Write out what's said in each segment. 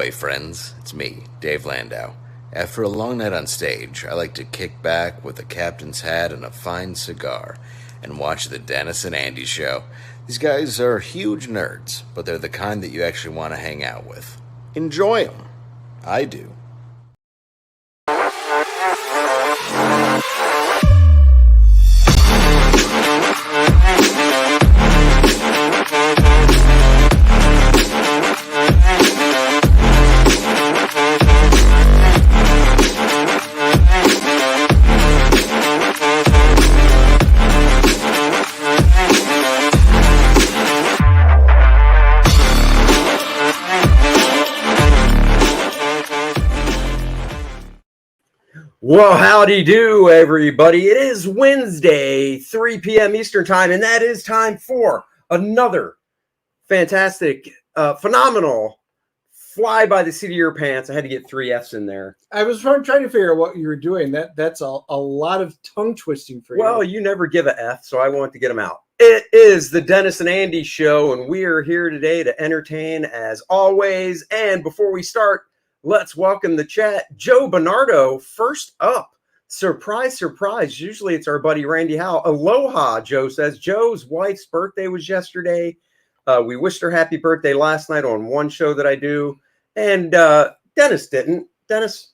Ahoy, friends. It's me, Dave Landau. After a long night on stage, I like to kick back with a captain's hat and a fine cigar and watch the Dennis and Andy show. These guys are huge nerds, but they're the kind that you actually want to hang out with. Enjoy them. I do. Well, howdy do, everybody. It is Wednesday, 3 p.m. Eastern time, and that is time for another fantastic, phenomenal fly by the seat of your pants. I had to get 3 F's in there. I was trying to figure out what you were doing. That's a lot of tongue twisting for you. Well, you never give a F, so I want to get them out. It is the Dennis and Andy show, and we are here today to entertain as always. And before we start, let's welcome the chat. Joe Bernardo, first up. Surprise, surprise. Usually it's our buddy Randy Howell. Aloha, Joe says. Joe's wife's birthday was yesterday. We wished her happy birthday last night on one show that I do. And Dennis didn't. Dennis?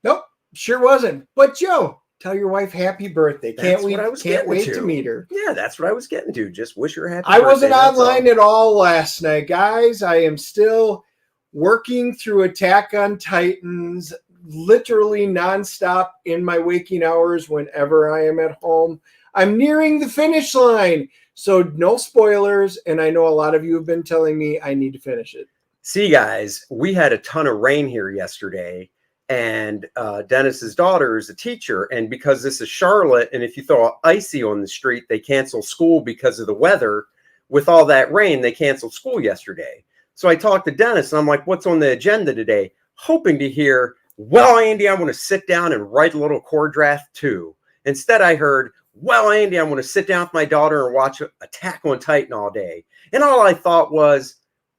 Nope, sure wasn't. But Joe, tell your wife happy birthday. Can't wait to meet her. Yeah, that's what I was getting to. Just wish her a happy I birthday. wasn't online at all last night, guys. I am still working through Attack on Titans, literally nonstop in my waking hours whenever I am at home. I'm nearing the finish line, so no spoilers, and I know a lot of you have been telling me I need to finish it. See, guys, we had a ton of rain here yesterday, and Dennis's daughter is a teacher, and because this is Charlotte, and if you throw icy on the street, they cancel school because of the weather. With all that rain, they canceled school yesterday. So I talked to Dennis, and I'm like, what's on the agenda today? Hoping to hear, well, Andy, I want to sit down and write a little core draft too. Instead, I heard, well, Andy, I want to sit down with my daughter and watch Attack on Titan all day. And all I thought was,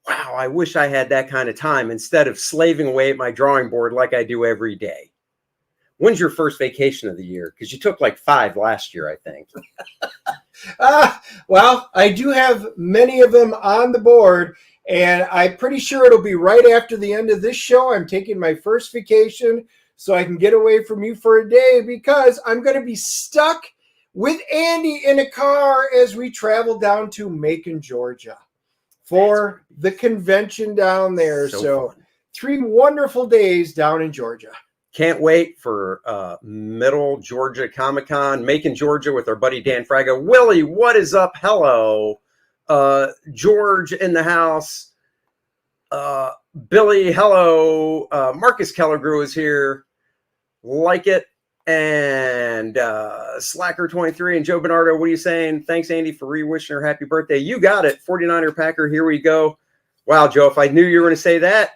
wow, I wish I had that kind of time instead of slaving away at my drawing board like I do every day. When's your first vacation of the year? Because you took like 5 last year, I think. Well, I do have many of them on the board. And I'm pretty sure it'll be right after the end of this show. I'm taking my first vacation so I can get away from you for a day because I'm going to be stuck with Andy in a car as we travel down to Macon, Georgia for the convention down there. So 3 wonderful days down in Georgia. Can't wait for Middle Georgia Comic-Con, Macon, Georgia with our buddy Dan Fraga. Willie, what is up? Hello. George in the house. Billy, hello. Marcus Kellergrew is here. Like it. And Slacker23 and Joe Bernardo, what are you saying? Thanks, Andy, for re-wishing her happy birthday. You got it. 49er Packer, here we go. Wow, Joe, if I knew you were going to say that,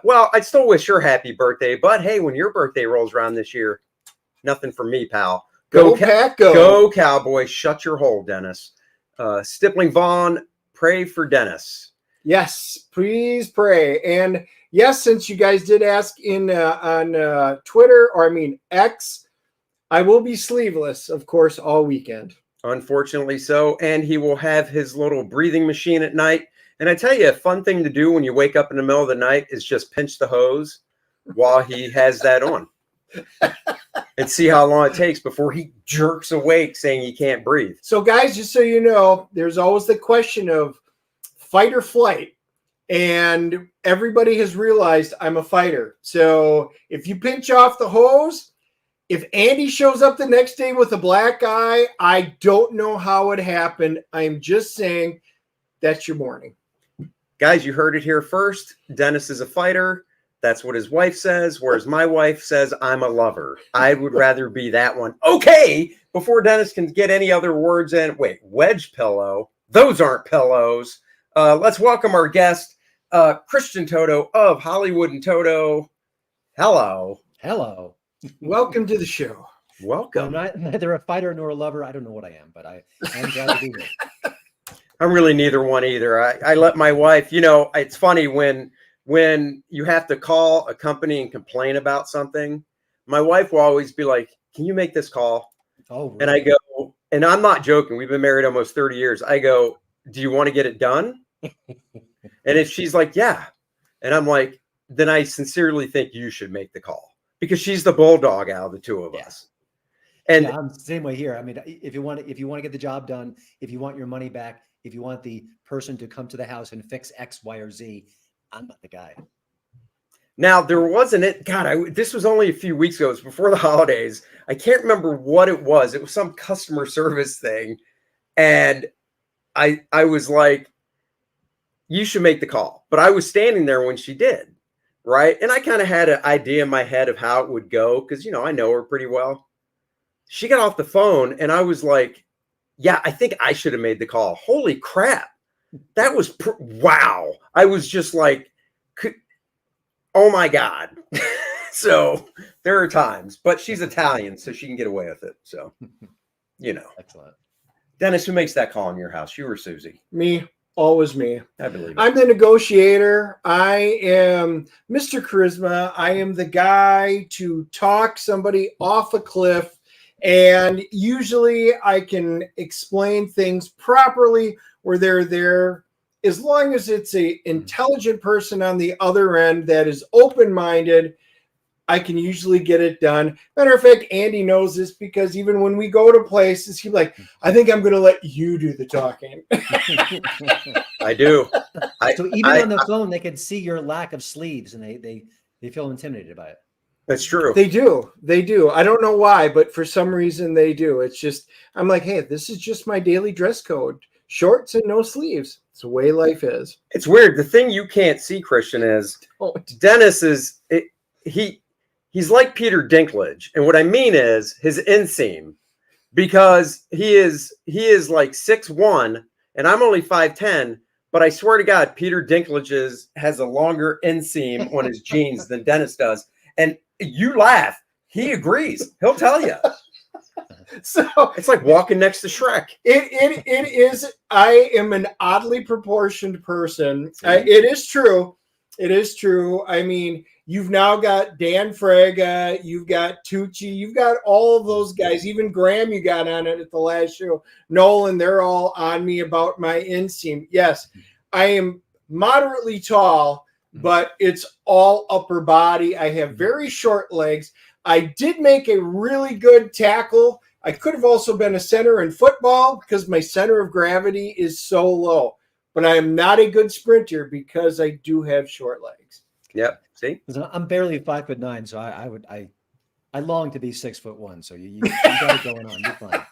well, I'd still wish her happy birthday. But hey, when your birthday rolls around this year, nothing for me, pal. Go Pack, go. Go, Cowboys. Shut your hole, Dennis. Stippling Vaughn, pray for Dennis. Yes, please pray. And yes, since you guys did ask on Twitter, or I mean X, I will be sleeveless, of course, all weekend. Unfortunately so. And he will have his little breathing machine at night. And I tell you, a fun thing to do when you wake up in the middle of the night is just pinch the hose while he has that on. And see how long it takes before he jerks awake saying he can't breathe. So, guys, just so you know, there's always the question of fight or flight. And everybody has realized I'm a fighter. So if you pinch off the hose, if Andy shows up the next day with a black eye, I don't know how it happened. I'm just saying that's your morning. Guys, you heard it here first. Dennis is a fighter. That's what his wife says, whereas my wife says I'm a lover. I would rather be that one. Okay, before Dennis can get any other words in. Wait, wedge pillow? Those aren't pillows. Let's welcome our guest, Christian Toto of Hollywood and Toto. Hello. Hello. Welcome to the show. Welcome. I'm neither a fighter nor a lover. I don't know what I am, but I am glad to be here. I'm really neither one either. I let my wife, you know, it's funny when when you have to call a company and complain about something, my wife will always be like, "Can you make this call?" Oh, really? And I go, and I'm not joking. We've been married almost 30 years. I go, "Do you want to get it done?" And if she's like, "Yeah," and I'm like, then I sincerely think you should make the call because she's the bulldog out of the two of us. And yeah, I'm the same way here. I mean, if you want to get the job done, if you want your money back, if you want the person to come to the house and fix X, Y, or Z, I'm not the guy. now there wasn't it. God, this was only a few weeks ago. It was before the holidays. I can't remember what it was. It was some customer service thing, and I was like, "You should make the call." But I was standing there when she did, right? And I kind of had an idea in my head of how it would go because I know her pretty well. She got off the phone, and I was like, "Yeah, I think I should have made the call." Holy crap! That was wow. I was just like, oh my God. So there are times, but she's Italian, so she can get away with it. So, Excellent. Dennis, who makes that call in your house? You or Susie? Me, always me. I believe it. I'm the negotiator. I am Mr. Charisma. I am the guy to talk somebody off a cliff. And usually I can explain things properly where they're there. As long as it's an intelligent person on the other end that is open-minded, I can usually get it done. Matter of fact, Andy knows this because even when we go to places, he's like, "I think I'm going to let you do the talking." I do. So even on the phone, they can see your lack of sleeves, and they feel intimidated by it. That's true. They do. They do. I don't know why, but for some reason they do. It's just, I'm like, hey, this is just my daily dress code. Shorts and no sleeves. It's the way life is. It's weird. The thing you can't see, Christian, is Dennis he's like Peter Dinklage. And what I mean is his inseam, because he is like 6'1", and I'm only 5'10", but I swear to God, Peter Dinklage has a longer inseam on his jeans than Dennis does. And you laugh. He agrees. He'll tell you. So it's like walking next to Shrek. It is. I am an oddly proportioned person. It is true. It is true. I mean, you've now got Dan Fraga, you've got Tucci, you've got all of those guys. Even Graham, you got on it at the last show. Nolan, they're all on me about my inseam. Yes, I am moderately tall, but it's all upper body. I have very short legs. I did make a really good tackle. I could have also been a center in football because my center of gravity is so low. But I am not a good sprinter because I do have short legs. Yep. See? I'm barely 5'9", so I long to be 6'1". So you got it going on. You're fine.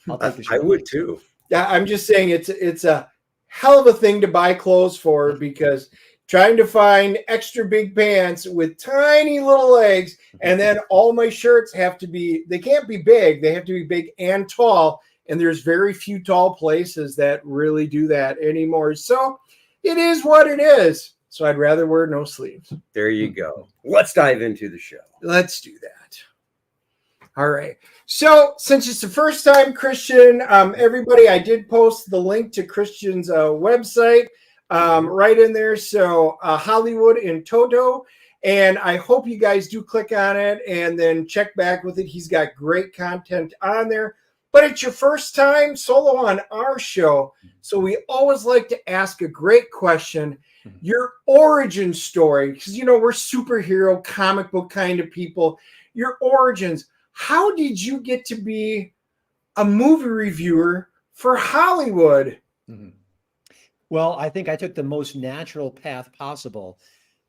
I'll take the shot. I would too. Yeah, I'm just saying it's a hell of a thing to buy clothes for because trying to find extra big pants with tiny little legs, and then all my shirts they can't be big. They have to be big and tall. And there's very few tall places that really do that anymore. So it is what it is. So I'd rather wear no sleeves. There you go. Let's dive into the show. Let's do that. All right. So since it's the first time, Christian, everybody, I did post the link to Christian's website right in there. So Hollywood and Toto. And I hope you guys do click on it and then check back with it. He's got great content on there. But it's your first time solo on our show. So we always like to ask a great question, your origin story, because, we're superhero comic book kind of people. Your origins. How did you get to be a movie reviewer for Hollywood? Mm-hmm. Well, I think I took the most natural path possible.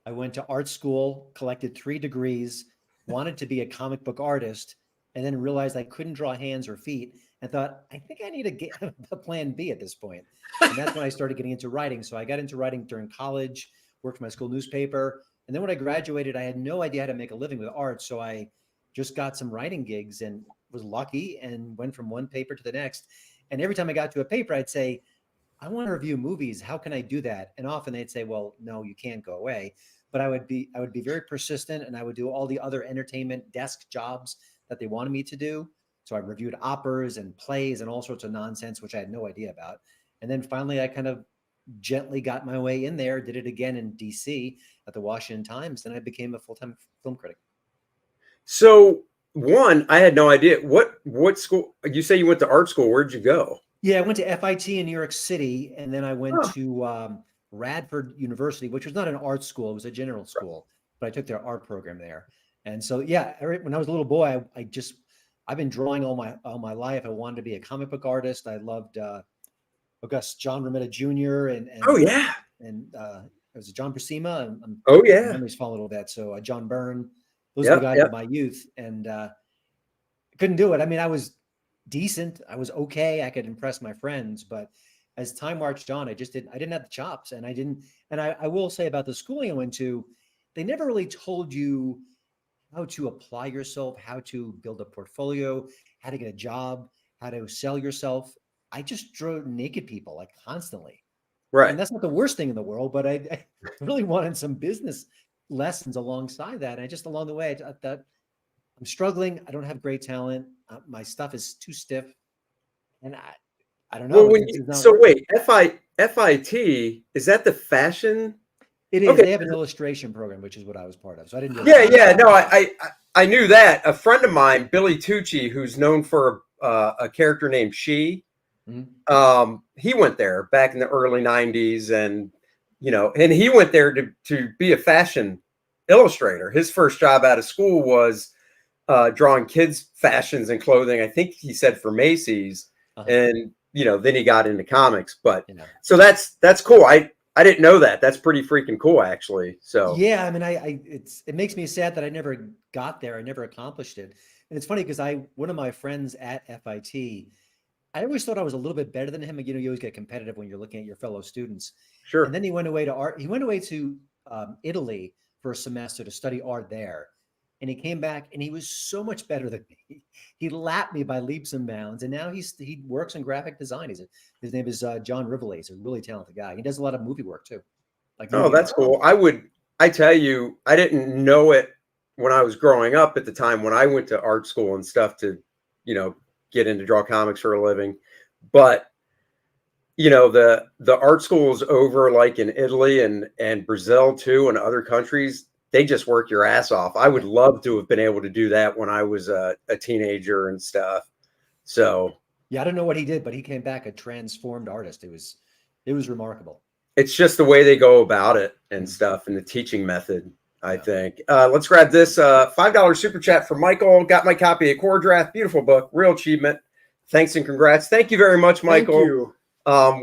I went to art school, collected 3 degrees, wanted to be a comic book artist, and then realized I couldn't draw hands or feet and thought, I think I need to get a plan B at this point. And that's when I started getting into writing. So I got into writing during college, worked for my school newspaper. And then when I graduated, I had no idea how to make a living with art. So I just got some writing gigs and was lucky and went from one paper to the next. And every time I got to a paper, I'd say, I want to review movies. How can I do that? And often they'd say, well, no, you can't go away. But I would be very persistent, and I would do all the other entertainment desk jobs that they wanted me to do. So I reviewed operas and plays and all sorts of nonsense, which I had no idea about. And then finally, I kind of gently got my way in there, did it again in DC at the Washington Times. Then I became a full-time film critic. So one, I had no idea. What school? You say you went to art school. Where'd you go? Yeah, I went to FIT in New York City, and then I went Oh, to Radford University, which was not an art school; it was a general right. school. But I took their art program there, and so yeah, when I was a little boy, I've been drawing all my life. I wanted to be a comic book artist. I loved August John Romita Jr. Oh yeah. and it was John Buscema, and Oh my yeah. memory's falling a little bit. So John Byrne, those are the Yep. guys Yep. of my youth, and couldn't do it. I mean, I was decent. I was okay. I could impress my friends, but as time marched on, I didn't have the chops, and I will say about the schooling I went to, they never really told you how to apply yourself, how to build a portfolio, how to get a job, how to sell yourself. I just drew naked people like constantly. Right. And that's not the worst thing in the world, but I really wanted some business lessons alongside that. And I just along the way, I thought I'm struggling. I don't have great talent. My stuff is too stiff, and I don't Well, know. when This you, is not so working. wait, FIT, is that the fashion? It is. Okay. They have an illustration program, which is what I was part of. So I didn't do a Yeah, comic yeah. No, book. I knew that. A friend of mine, Billy Tucci, who's known for a character named She, Mhm. he went there back in the early '90s, and and he went there to be a fashion illustrator. His first job out of school was drawing kids' fashions and clothing. I think he said for Macy's, Uh-huh. and then he got into comics. But Yeah. so that's cool. I didn't know that. That's pretty freaking cool, actually. So Yeah. I mean, it makes me sad that I never got there. I never accomplished it. And it's funny because one of my friends at FIT, I always thought I was a little bit better than him. You always get competitive when you're looking at your fellow students. And sure, then he went away to art. He went away to Italy for a semester to study art there. And he came back and he was so much better than me. He lapped me by leaps and bounds. And now he works in graphic design. His name is John Rivoli. He's a really talented guy. He does a lot of movie work too, like oh, movie that's editing. cool. I tell you, I didn't know it when I was growing up at the time when I went to art school and stuff to, get into draw comics for a living. But the art schools over like in Italy and Brazil too and other countries, they just work your ass off. I would Yeah. love to have been able to do that when I was a teenager and stuff. So Yeah, I don't know what he did, but he came back a transformed artist. It was remarkable. it's just the way they go about it and Mm. stuff and the teaching method, I Yeah. think. Let's grab this $5 super chat from Michael. Got my copy of Core Draft. Beautiful book. Real achievement. Thanks and congrats. Thank you very much, Thank Michael. you.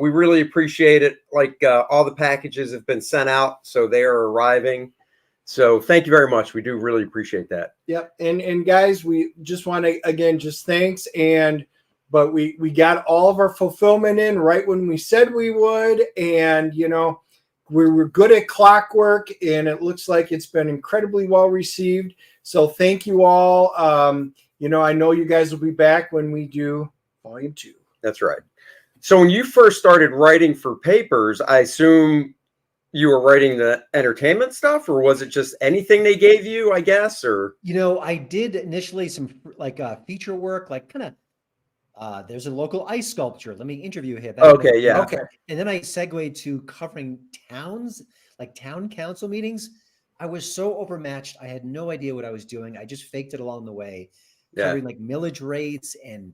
We really appreciate it. Like all the packages have been sent out, so they are arriving. So thank you very much. We do really appreciate that. Yep. And guys, we just want to again just thanks but we got all of our fulfillment in right when we said we would, and we were good at clockwork, and it looks like it's been incredibly well received. So thank you all. I know you guys will be back when we do volume 2. That's right. So when you first started writing for papers, I assume you were writing the entertainment stuff, or was it just anything they gave you, I guess, or I did initially some like feature work, like kind of there's a local ice sculpture. Let me interview him. That kind of okay, yeah. Okay. And then I segued to covering towns, like town council meetings. I was so overmatched. I had no idea what I was doing. I just faked it along the way, Yeah. covering like millage rates and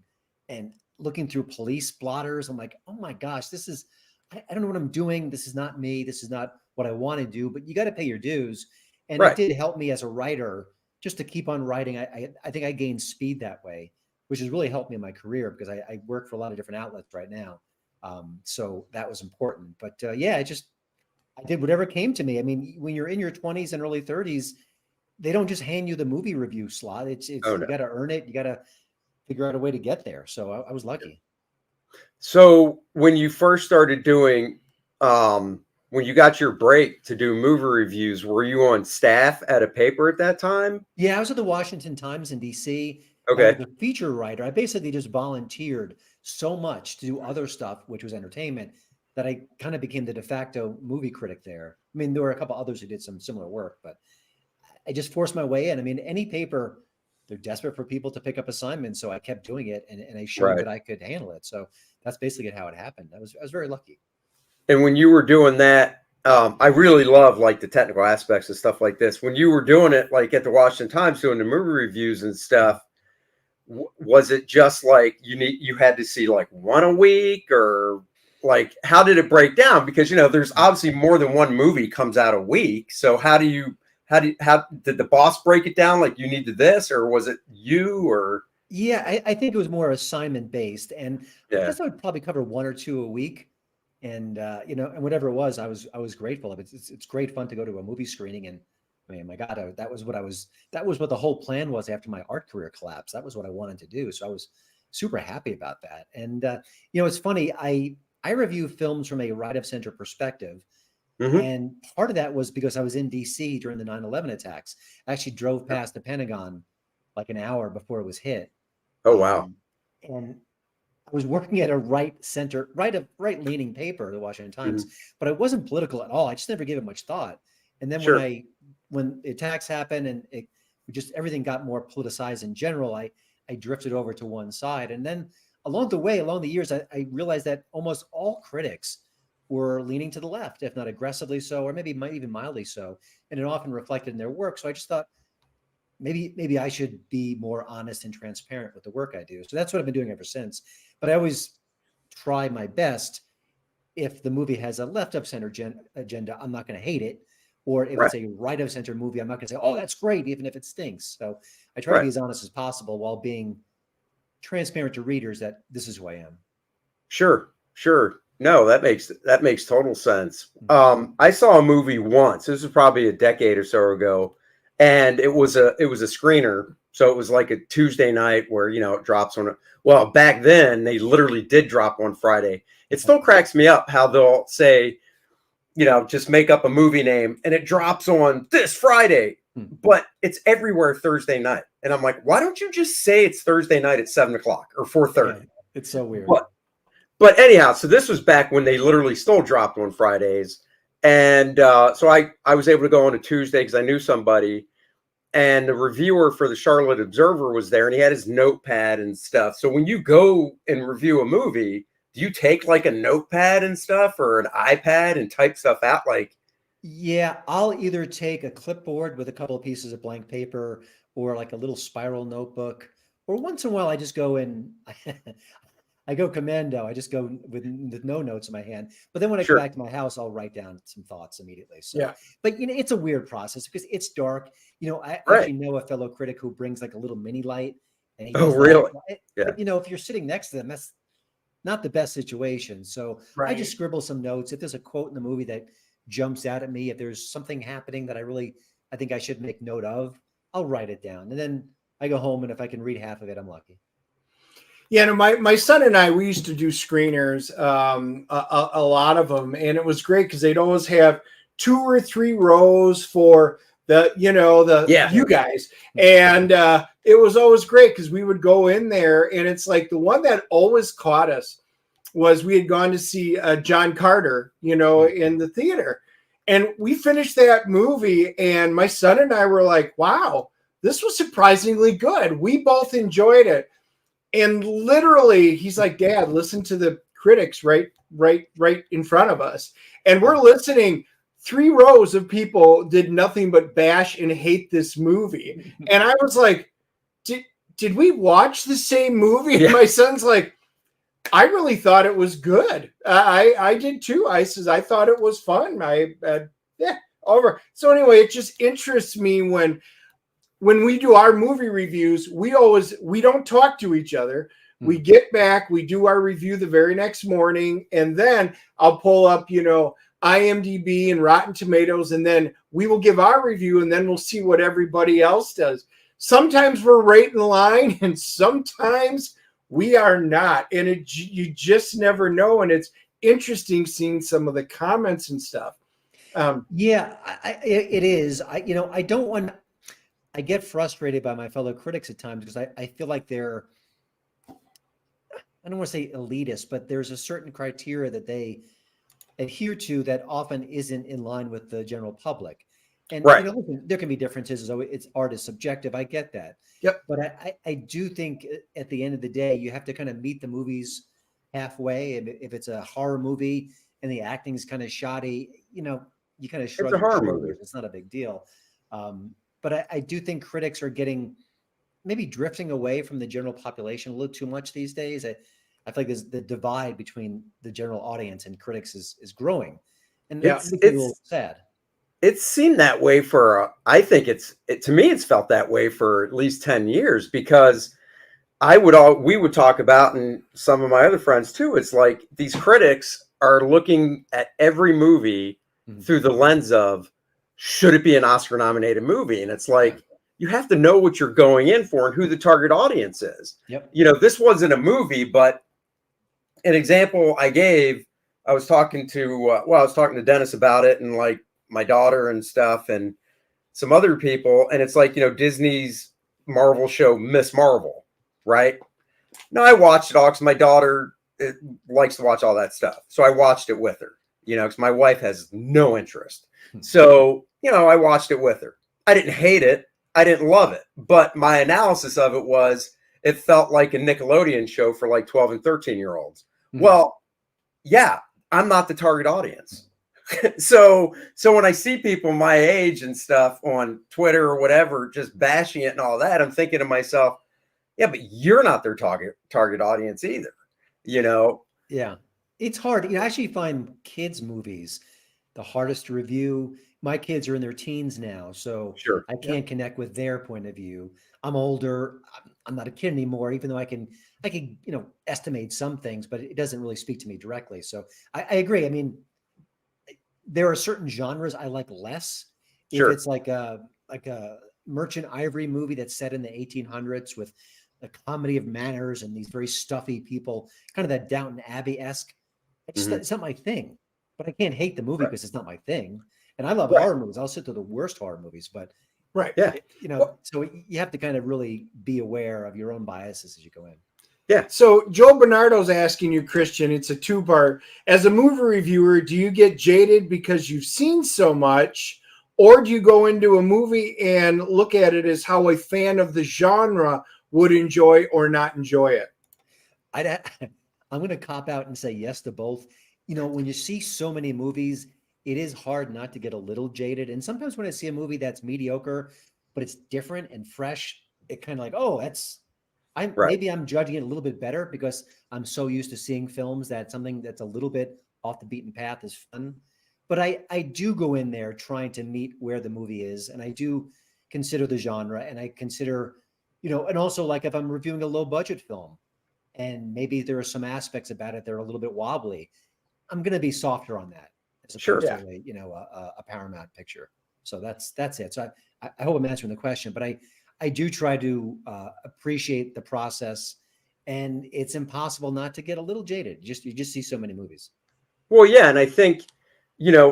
looking through police blotters. I'm like, oh my gosh, I don't know what I'm doing. This is not me. This is not what I want to do, but you got to pay your dues. And Right. it did help me as a writer just to keep on writing. I think I gained speed that way, which has really helped me in my career because I work for a lot of different outlets right now. So that was important. But yeah, I did whatever came to me. I mean, when you're in your 20s and early 30s, they don't just hand you the movie review slot. It's Oh, you no. got to earn it. You got to figure out a way to get there. So I was lucky. So when you first started doing, when you got your break to do movie reviews, were you on staff at a paper at that time? Yeah, I was at the Washington Times in DC. I Okay. was a feature writer. I basically just volunteered so much to do other stuff, which was entertainment, that I kind of became the de facto movie critic there. I mean, there were a couple others who did some similar work, but I just forced my way in. I mean, any paper, they're desperate for people to pick up assignments. So I kept doing it and I showed Right. that I could handle it. So that's basically how it happened. I was very lucky. And when you were doing that, I really love like the technical aspects of stuff like this. When you were doing it, like at the Washington Times, doing the movie reviews and stuff, was it just like you had to see like one a week, or like how did it break down? Because there's obviously more than one movie comes out a week. So how did the boss break it down? Like you needed this, or was it you, or? Yeah, I think it was more assignment based, and I Yeah. guess I would probably cover one or two a week, and and whatever it was, I was grateful of it. It's great fun to go to a movie screening, and I mean, my God, that was what the whole plan was after my art career collapsed. That was what I wanted to do, so I was super happy about that. And it's funny, I review films from a right of center perspective. Mhm. And part of that was because I was in DC during the 9/11 attacks. I actually drove past the Pentagon like an hour before it was hit. Oh, wow. And I was working at a right leaning paper, the Washington Times, but I wasn't political at all. I just never gave it much thought. And then Sure. when the attacks happened and everything got more politicized in general, I drifted over to one side. And then along the years, I realized that almost all critics were leaning to the left, if not aggressively so, or maybe even mildly so. And it often reflected in their work. So I just thought, maybe I should be more honest and transparent with the work I do. So that's what I've been doing ever since. But I always try my best. If the movie has a left of center agenda, I'm not going to hate it. Or if it's a right of center movie, I'm not going to say, oh, that's great, even if it stinks. So I try to be as honest as possible while being transparent to readers that this is who I am. Sure. No, that makes total sense. I saw a movie once. This was probably a decade or so ago, and it was a screener. So it was like a Tuesday night where it drops on. Well, back then they literally did drop on Friday. It still cracks me up how they'll say, just make up a movie name and it drops on this Friday, but it's everywhere Thursday night. And I'm like, why don't you just say it's Thursday night at 7:00 or 4:30? Yeah, it's so weird. But anyhow, so this was back when they literally still dropped on Fridays. And so I was able to go on a Tuesday because I knew somebody. And the reviewer for the Charlotte Observer was there, and he had his notepad and stuff. So when you go and review a movie, do you take like a notepad and stuff or an iPad and type stuff out? Yeah, I'll either take a clipboard with a couple of pieces of blank paper or like a little spiral notebook, or once in a while I just go in. I go commando. I just go with no notes in my hand. But then when I come back to my house, I'll write down some thoughts immediately. So, yeah. But it's a weird process because it's dark. I actually know a fellow critic who brings like a little mini light. And he does really? Yeah. But if you're sitting next to them, that's not the best situation. So I just scribble some notes. If there's a quote in the movie that jumps out at me, if there's something happening that I think I should make note of, I'll write it down. And then I go home, and if I can read half of it, I'm lucky. Yeah, no, my son and I, we used to do screeners, a lot of them, and it was great because they'd always have 2 or 3 rows for you guys, and it was always great because we would go in there, and it's like the one that always caught us was we had gone to see John Carter, in the theater, and we finished that movie, and my son and I were like, wow, this was surprisingly good. We both enjoyed it. And literally, he's like, Dad, listen to the critics right in front of us. And we're listening. 3 rows of people did nothing but bash and hate this movie. And I was like, did we watch the same movie? Yeah. And my son's like, I really thought it was good. I did too. I thought it was fun. Over. So anyway, it just interests me when we do our movie reviews, we don't talk to each other. We get back, we do our review the very next morning, and then I'll pull up, IMDb and Rotten Tomatoes, and then we will give our review, and then we'll see what everybody else does. Sometimes we're right in line, and sometimes we are not, and you just never know, and it's interesting seeing some of the comments and stuff. It is. I don't want. I get frustrated by my fellow critics at times because I feel like they're, I don't want to say elitist, but there's a certain criteria that they adhere to that often isn't in line with the general public. And there can be differences. So art is subjective. I get that. Yep. But I do think at the end of the day, you have to kind of meet the movies halfway. And if it's a horror movie, and the acting's kind of shoddy, you kind of It's shrug a your horror shoulders. movie. It's not a big deal. But I do think critics are getting maybe drifting away from the general population a little too much these days. I feel like there's the divide between the general audience and critics is growing, and Yeah, it's a little sad. It's seemed that way for I think to me it's felt that way for at least 10 years, because we would talk about, and some of my other friends too, it's like these critics are looking at every movie through the lens of, should it be an Oscar nominated movie? And it's like, you have to know what you're going in for and who the target audience is. Yep. This wasn't a movie, but an example I gave, I was talking to Dennis about it, and like my daughter and stuff, and some other people. And it's like, Disney's Marvel show, Miss Marvel, right? Now, I watched it all because my daughter likes to watch all that stuff. So I watched it with her, because my wife has no interest. So, I watched it with her. I didn't hate it. I didn't love it. But my analysis of it was, it felt like a Nickelodeon show for like 12 and 13-year-olds. Well, yeah, I'm not the target audience. So when I see people my age and stuff on Twitter or whatever, just bashing it and all that, I'm thinking to myself, yeah, but you're not their target audience either, Yeah, it's hard. I actually find kids' movies the hardest to review. My kids are in their teens now, so Sure. I can't connect with their point of view. I'm older. I'm not a kid anymore, even though I can estimate some things, but it doesn't really speak to me directly. So I agree. I mean, there are certain genres I like less. Sure. If it's like a Merchant Ivory movie that's set in the 1800s with a comedy of manners and these very stuffy people, kind of that Downton Abbey-esque. It's not my thing, but I can't hate the movie because it's not my thing. And I love horror movies. I'll sit through the worst horror movies, but yeah, so you have to kind of really be aware of your own biases as you go in. Yeah. So Joe Bernardo's asking you, Christian, it's a two-part. As a movie reviewer, do you get jaded because you've seen so much, or do you go into a movie and look at it as how a fan of the genre would enjoy or not enjoy it? I'm going to cop out and say yes to both. When you see so many movies, it is hard not to get a little jaded. And sometimes when I see a movie that's mediocre, but it's different and fresh, it kind of like, oh, maybe I'm judging it a little bit better because I'm so used to seeing films that something that's a little bit off the beaten path is fun. But I do go in there trying to meet where the movie is. And I do consider the genre, and I consider, and also like if I'm reviewing a low budget film and maybe there are some aspects about it that are a little bit wobbly, I'm going to be softer on that as opposed to a Paramount picture. So that's it. So I hope I'm answering the question, but I do try to appreciate the process, and it's impossible not to get a little jaded. You just see so many movies. Well, yeah. And I think,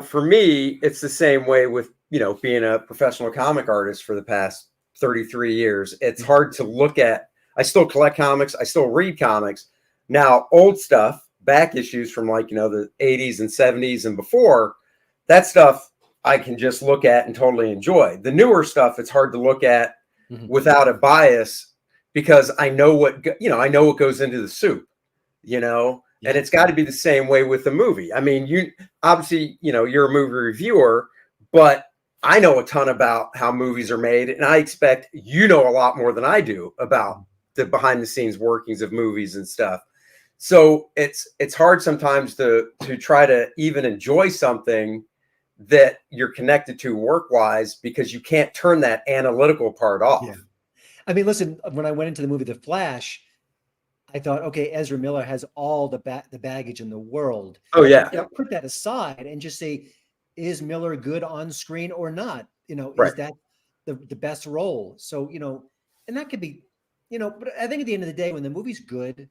for me, it's the same way with, being a professional comic artist for the past 33 years. It's hard to look at. I still collect comics. I still read comics. Now, old stuff, back issues from like, the 80s and 70s and before, that stuff I can just look at and totally enjoy. The newer stuff, it's hard to look at without a bias, because I know what goes into the soup, and it's got to be the same way with the movie. I mean, you obviously, you're a movie reviewer, but I know a ton about how movies are made, and I expect a lot more than I do about the behind the scenes workings of movies and stuff. So it's hard sometimes to try to even enjoy something that you're connected to work wise, because you can't turn that analytical part off. Yeah. I mean, listen, when I went into the movie The Flash, I thought, okay, Ezra Miller has all the baggage in the world. Oh yeah. Put that aside and just say, is Miller good on screen or not? Right. Is that the best role? So, and that could be, but I think at the end of the day, when the movie's good,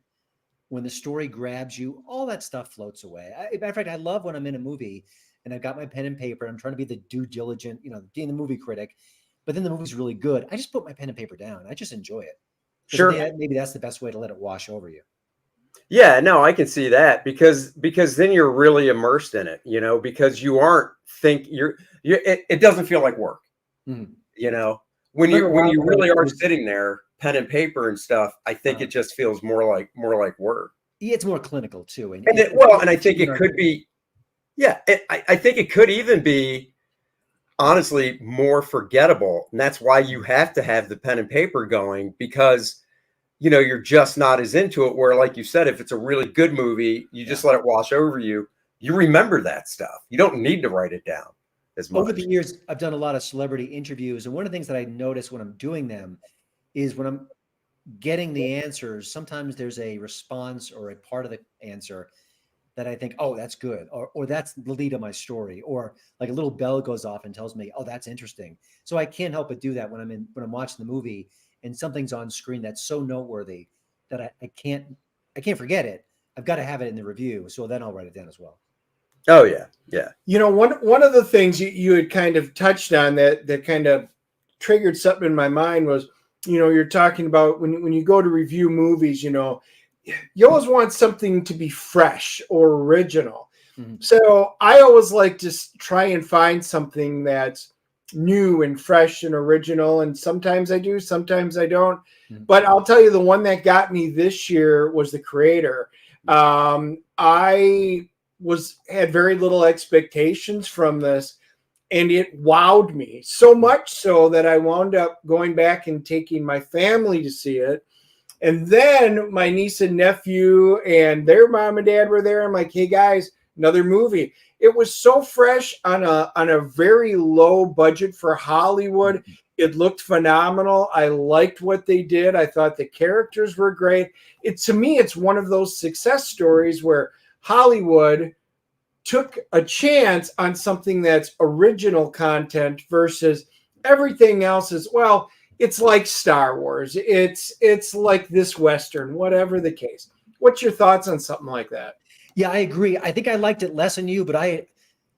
when the story grabs you, all that stuff floats away. Matter of fact, I love when I'm in a movie and I've got my pen and paper, I'm trying to be the due diligent, being the movie critic, but then the movie's really good. I just put my pen and paper down. I just enjoy it. Sure. Maybe that's the best way to let it wash over you. Yeah, no, I can see that, because then you're really immersed in it, because you aren't it doesn't feel like work, when you really are sitting there, pen and paper and stuff. I think it just feels more like work. Yeah, it's more clinical too. And I think it could be Yeah, I think it could even be honestly more forgettable, and that's why you have to have the pen and paper going, because you're just not as into it. Where, like you said, if it's a really good movie, you just let it wash over you. You remember that stuff. You don't need to write it down as much. Over the years, I've done a lot of celebrity interviews, and one of the things that I notice when I'm doing them is when I'm getting the answers, sometimes there's a response or a part of the answer that I think, oh, that's good, or that's the lead of my story, or like a little bell goes off and tells me, oh, that's interesting. So I can't help but do that when I'm watching the movie and something's on screen that's so noteworthy that I can't forget it. I've got to have it in the review, so then I'll write it down as well. Oh yeah, yeah. One of the things you had kind of touched on that kind of triggered something in my mind was, you're talking about when you go to review movies, you always want something to be fresh or original. Mm-hmm. So I always like to try and find something that's new and fresh and original. And sometimes I do, sometimes I don't. Mm-hmm. But I'll tell you, the one that got me this year was The Creator. I had very little expectations from this, and it wowed me so much so that I wound up going back and taking my family to see it. And then my niece and nephew and their mom and dad were there. I'm like, hey guys, another movie. It was so fresh on a very low budget for Hollywood. It looked phenomenal. I liked what they did. I thought the characters were great. To me, it's one of those success stories where Hollywood took a chance on something that's original content versus everything else is, well, it's like Star Wars. It's like this Western, whatever the case. What's your thoughts on something like that? Yeah, I agree. I think I liked it less than you, but I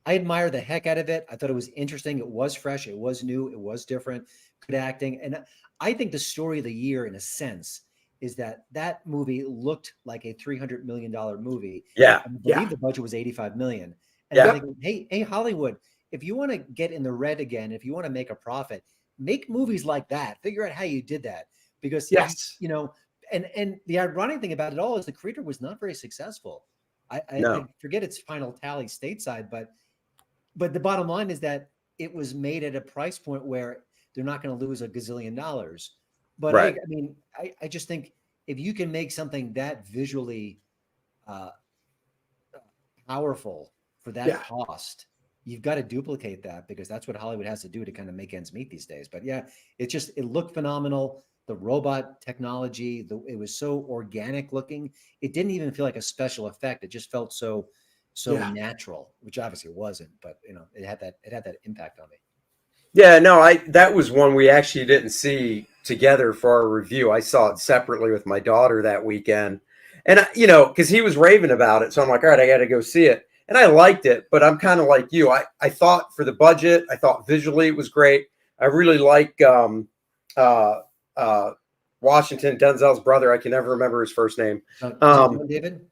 admire the heck out of it. I thought it was interesting. It was fresh. It was new. It was different. Good acting. And I think the story of the year, in a sense, is that movie looked like a $300 million movie. Yeah. I believe the budget was $85 million. And I think, hey, Hollywood, if you want to get in the red again, if you want to make a profit, make movies like that. Figure out how you did that. Because, and the ironic thing about it all is The Creator was not very successful. I forget its final tally stateside, but the bottom line is that it was made at a price point where they're not going to lose $1 gazillion. But right. I just think if you can make something that visually powerful for that cost, you've got to duplicate that, because that's what Hollywood has to do to kind of make ends meet these days. But yeah, it looked phenomenal. The robot technology, it was so organic looking. It didn't even feel like a special effect. It just felt so natural, which obviously it wasn't, but it had that impact on me. Yeah, no, that was one we actually didn't see together for our review. I saw it separately with my daughter that weekend. And because he was raving about it. So I'm like, all right, I got to go see it. And I liked it, but I'm kind of like you. I thought for the budget, I thought visually it was great. I really like Washington, Denzel's brother. I can never remember his first name. John David?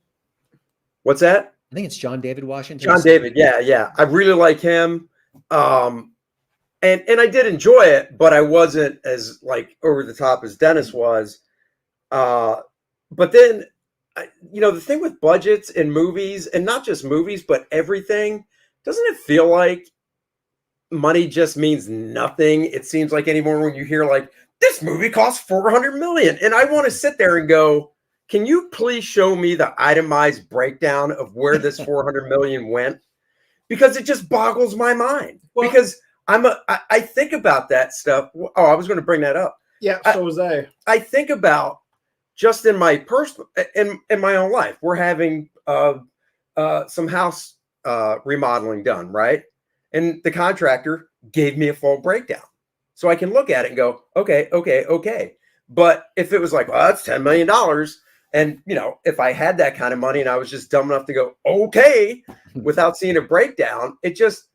What's that? I think it's John David Washington. John David, yeah. I really like him. And I did enjoy it, but I wasn't as like over the top as Dennis was. But then, the thing with budgets in movies, and not just movies, but everything, doesn't it feel like money just means nothing? It seems like anymore when you hear like, this movie costs $400 million. And I want to sit there and go, can you please show me the itemized breakdown of where this $400 million went? Because it just boggles my mind. Well, because I think about that stuff. Oh, I was going to bring that up. Yeah, so was I. I think about just in my personal, in my own life, we're having some house remodeling done, right? And the contractor gave me a full breakdown. So I can look at it and go, okay. But if it was like, well, that's $10 million. And, if I had that kind of money and I was just dumb enough to go, okay, without seeing a breakdown, it just,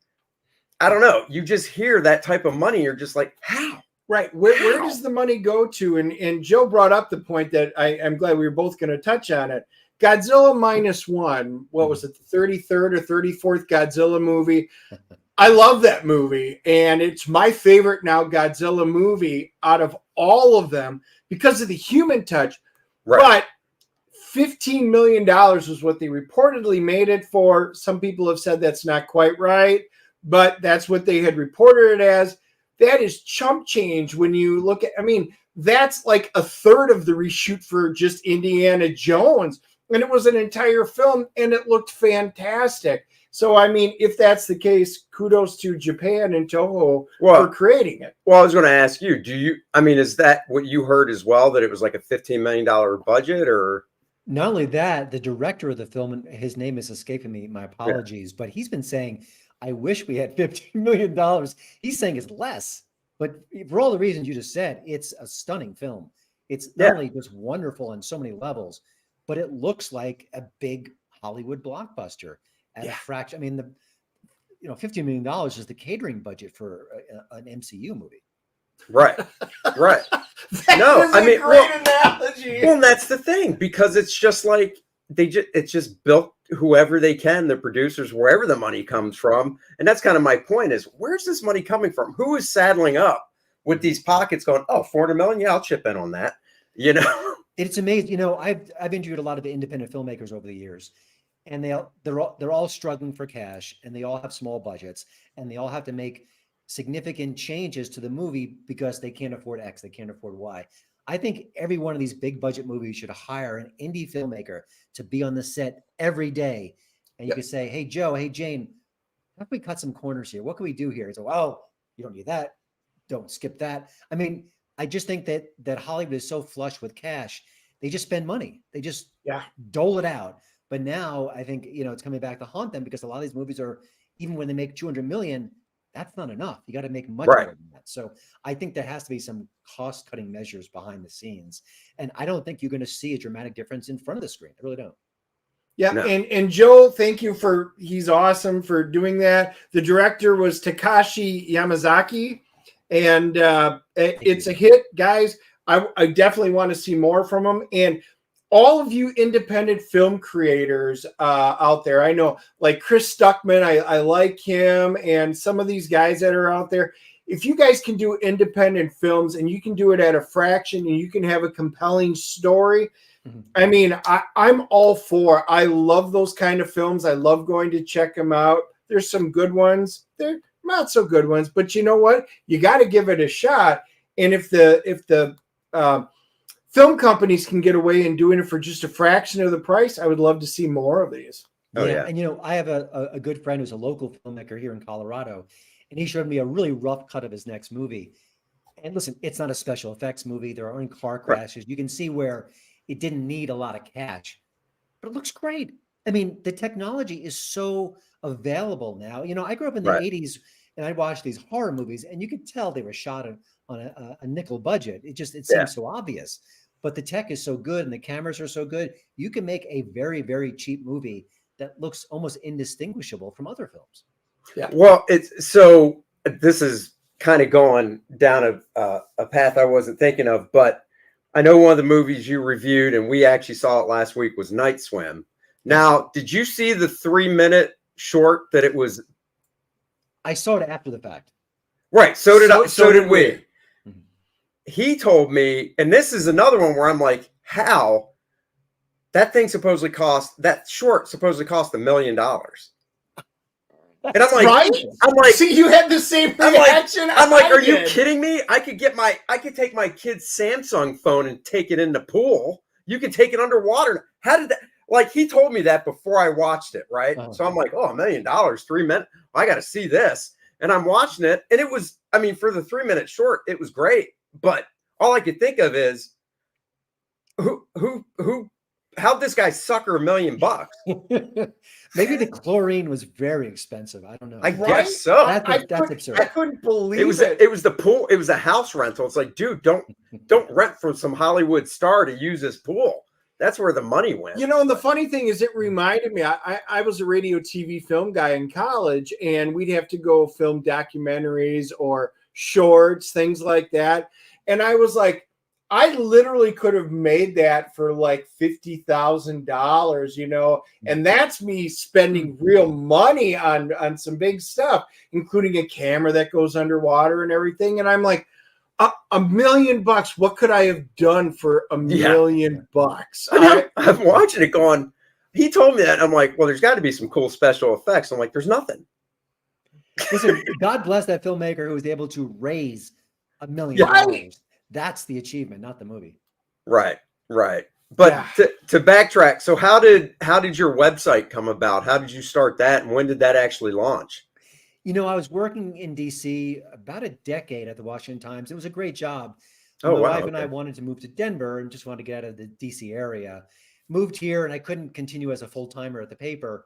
I don't know. You just hear that type of money. You're just like, how? Right. Where does the money go to? And Joe brought up the point that I'm glad we were both going to touch on it. Godzilla -1, what was it, the 33rd or 34th Godzilla movie? I love that movie, and it's my favorite now Godzilla movie out of all of them because of the human touch. Right. But $15 million was what they reportedly made it for. Some people have said that's not quite right, but that's what they had reported it as. That is chump change when you look at, I mean, that's like a third of the reshoot for just Indiana Jones. And it was an entire film and it looked fantastic. So, I mean, if that's the case, kudos to Japan and Toho for creating it. Well, I was going to ask you, is that what you heard as well, that it was like a $15 million budget? Or not only that, the director of the film, and his name is escaping me, my apologies, but he's been saying, I wish we had $15 million. He's saying it's less. But for all the reasons you just said, it's a stunning film. It's not only just wonderful on so many levels, but it looks like a big Hollywood blockbuster at a fraction. I mean, $15 million is the catering budget for an MCU movie. Right. Right. Analogy. Well, that's the thing, because it's just like it's just built whoever they can, the producers, wherever the money comes from. And that's kind of my point, is where's this money coming from? Who is saddling up with these pockets going, oh, 400 million? Yeah, I'll chip in on that. It's amazing. I've interviewed a lot of the independent filmmakers over the years, and they're all struggling for cash, and they all have small budgets, and they all have to make significant changes to the movie because they can't afford X, they can't afford Y. I think every one of these big budget movies should hire an indie filmmaker to be on the set every day. And you could say, hey, Joe, hey, Jane, how can we cut some corners here? What can we do here? So, oh, you don't need that. Don't skip that. I mean, I just think that Hollywood is so flush with cash. They just spend money. They just dole it out. But now I think, it's coming back to haunt them, because a lot of these movies are, even when they make 200 million, that's not enough. You got to make much more than that. So I think there has to be some cost-cutting measures behind the scenes. And I don't think you're going to see a dramatic difference in front of the screen. I really don't. Yeah, no. And Joe, thank you he's awesome for doing that. The director was Takashi Yamazaki, and it's a hit, guys. I definitely want to see more from him. And all of you independent film creators out there, I know, like Chris Stuckman, I like him, and some of these guys that are out there. If you guys can do independent films and you can do it at a fraction and you can have a compelling story, I mean, I'm all for. I love those kind of films. I love going to check them out. There's some good ones. They're not so good ones, but you know what? You got to give it a shot. And if the film companies can get away and doing it for just a fraction of the price, I would love to see more of these. Oh, yeah. And, I have a good friend who's a local filmmaker here in Colorado, and he showed me a really rough cut of his next movie. And listen, it's not a special effects movie. There aren't car crashes. Right. You can see where it didn't need a lot of cash, but it looks great. I mean, the technology is so available now. I grew up in the 80s, and I watched these horror movies, and you could tell they were shot on a nickel budget. It seems so obvious. But the tech is so good and the cameras are so good, you can make a very, very cheap movie that looks almost indistinguishable from other films. Yeah. Well, this is kind of going down a path I wasn't thinking of, but I know one of the movies you reviewed, and we actually saw it last week, was Night Swim. Now, did you see the 3-minute short that it was? I saw it after the fact. Right. So did we. He told me, and this is another one where I'm like, how? That short supposedly cost $1 million. And I'm like, see, you had the same reaction. I'm like, are you kidding me? I could take my kid's Samsung phone and take it in the pool. You can take it underwater. How did that? Like, he told me that before I watched it, right? Oh, so I'm like, $1 million, 3 minutes. I got to see this. And I'm watching it, and it was, for the 3-minute short, it was great. But all I could think of is, how'd this guy sucker $1 million? Maybe the chlorine was very expensive. I don't know. I guess so. That's absurd. I couldn't believe it. It was the pool. It was a house rental. It's like, dude, don't rent from some Hollywood star to use this pool. That's where the money went. And the funny thing is, it reminded me, I was a radio, TV, film guy in college, and we'd have to go film documentaries or shorts, things like that. And I was like, I literally could have made that for like $50,000, and that's me spending real money on some big stuff, including a camera that goes underwater and everything. And I'm like, $1 million. What could I have done for $1 million? I'm watching it going, he told me that. I'm like, well, there's got to be some cool special effects. I'm like, there's nothing. Listen, God bless that filmmaker who was able to raise $1 million. That's the achievement, not the movie. Right. But to backtrack, so how did your website come about? How did you start that, and when did that actually launch? You know, I was working in DC about a decade at the Washington Times. It was a great job. Oh, My wow, wife and I wanted to move to Denver and just wanted to get out of the DC area. Moved here, and I couldn't continue as a full-timer at the paper.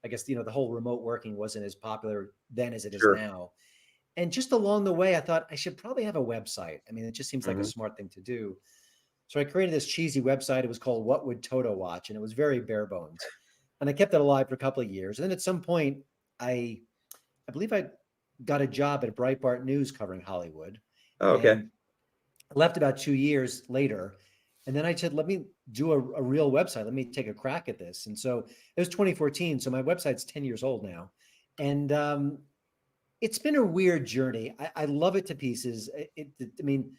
I guess, the whole remote working wasn't as popular then as it is now. And just along the way, I thought I should probably have a website. I mean, it just seems like a smart thing to do. So I created this cheesy website. It was called What Would Toto Watch? And it was very bare bones. And I kept it alive for a couple of years. And then at some point, I believe I got a job at Breitbart News covering Hollywood. Oh, okay. And I left about 2 years later. And then I said, let me do a real website. Let me take a crack at this. And so it was 2014. So my website's 10 years old now. And it's been a weird journey. I love it to pieces. I mean,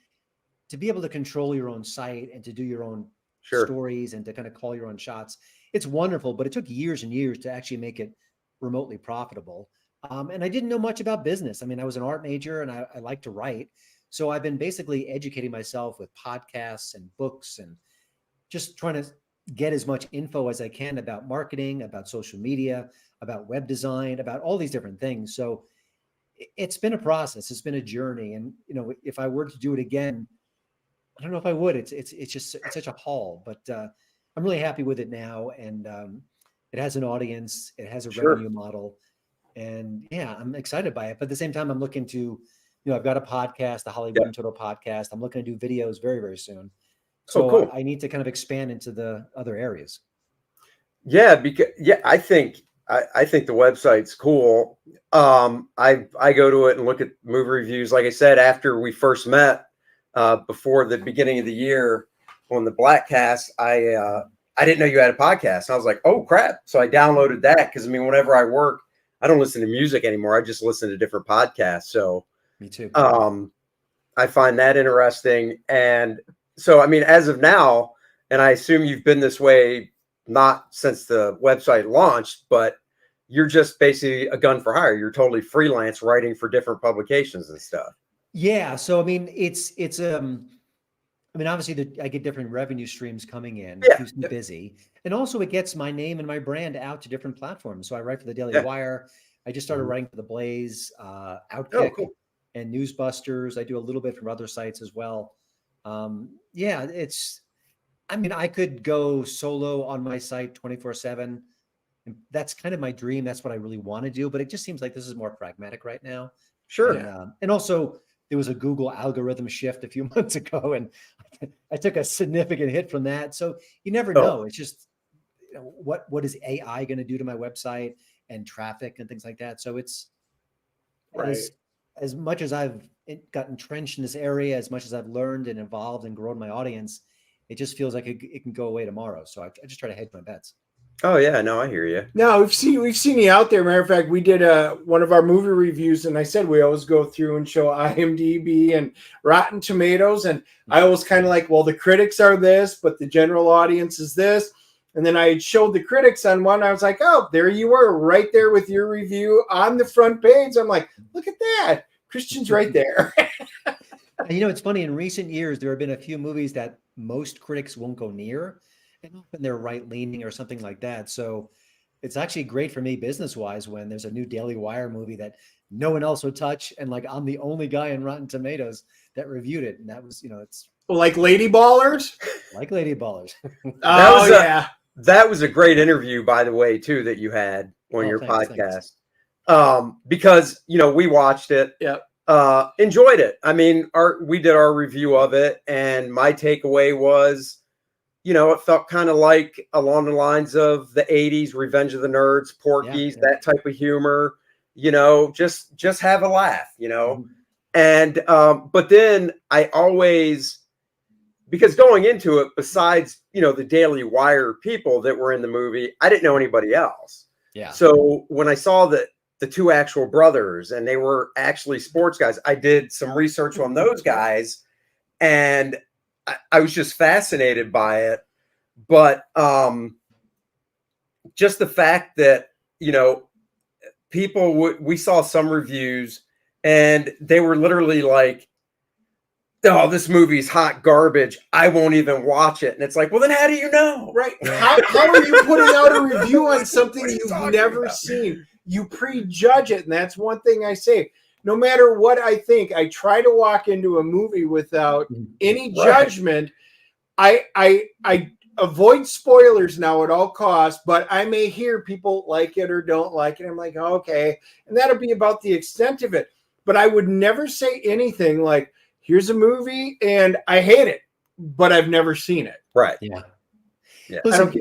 to be able to control your own site and to do your own stories and to kind of call your own shots, it's wonderful. But it took years and years to actually make it remotely profitable. And I didn't know much about business. I mean, I was an art major and I like to write. So I've been basically educating myself with podcasts and books and just trying to get as much info as I can about marketing, about social media, about web design, about all these different things. So it's been a process. It's been a journey. And, if I were to do it again, I don't know if I would. It's such a haul, but I'm really happy with it now. And it has an audience. It has a revenue model. And yeah, I'm excited by it. But at the same time, I'm looking to, I've got a podcast, the Hollywood and Toto podcast. I'm looking to do videos very, very soon. So cool. I need to kind of expand into the other areas. Yeah, because I think the website's cool. I go to it and look at movie reviews. Like I said, after we first met, before the beginning of the year on the Blackcast, I didn't know you had a podcast. And I was like, oh crap. So I downloaded that because whenever I work, I don't listen to music anymore. I just listen to different podcasts. So me too. I find that interesting. And so, as of now, and I assume you've been this way, not since the website launched, but you're just basically a gun for hire. You're totally freelance writing for different publications and stuff. Yeah. So, it's obviously I get different revenue streams coming in. It keeps me busy. And also it gets my name and my brand out to different platforms. So I write for the Daily Wire. I just started writing for the Blaze, Outkick, and Newsbusters. I do a little bit from other sites as well. I could go solo on my site 24/7. And that's kind of my dream. That's what I really want to do. But it just seems like this is more pragmatic right now. Sure. And also there was a Google algorithm shift a few months ago, and I took a significant hit from that. So you never know. It's just, what is AI going to do to my website and traffic and things like that. So it's as much as I've got entrenched in this area, as much as I've learned and evolved and grown my audience, it just feels like it can go away tomorrow. So I just try to hedge my bets. Oh yeah, no, I hear you. No, we've seen you out there. Matter of fact, we did one of our movie reviews, and I said we always go through and show IMDb and Rotten Tomatoes, and I always kind of like, well, the critics are this, but the general audience is this. And then I showed the critics on one. I was like, oh, there you were, right there with your review on the front page. I'm like, look at that, Christian's right there. It's funny. In recent years, there have been a few movies that most critics won't go near. And often they're right-leaning or something like that. So it's actually great for me business-wise when there's a new Daily Wire movie that no one else would touch. And I'm the only guy in Rotten Tomatoes that reviewed it. And that was, it's like Lady Ballers. Like Lady Ballers. That was a great interview, by the way, too, that you had on your podcast. Thanks. Because, we watched it. Yeah. Enjoyed it. We did our review of it. And my takeaway was, it felt kind of like along the lines of the 80s, Revenge of the Nerds, Porky's, that type of humor, just have a laugh, Mm-hmm. And, but then I always, because going into it, besides, the Daily Wire people that were in the movie, I didn't know anybody else. Yeah. So when I saw that the two actual brothers, and they were actually sports guys. I did some research on those guys, and I was just fascinated by it. But just the fact that, you know, we saw some reviews and they were literally like, oh, this movie's hot garbage, I won't even watch it. And it's like, well, then how do you know? Right. How are you putting out a review on something you've never seen? You prejudge it. And that's one thing I say. No matter what I think, I try to walk into a movie without any judgment. I avoid spoilers now at all costs, but I may hear people like it or don't like it. I'm like, oh, okay. And that'll be about the extent of it. But I would never say anything like, here's a movie and I hate it, but I've never seen it. Right. Yeah. Yeah. Listen,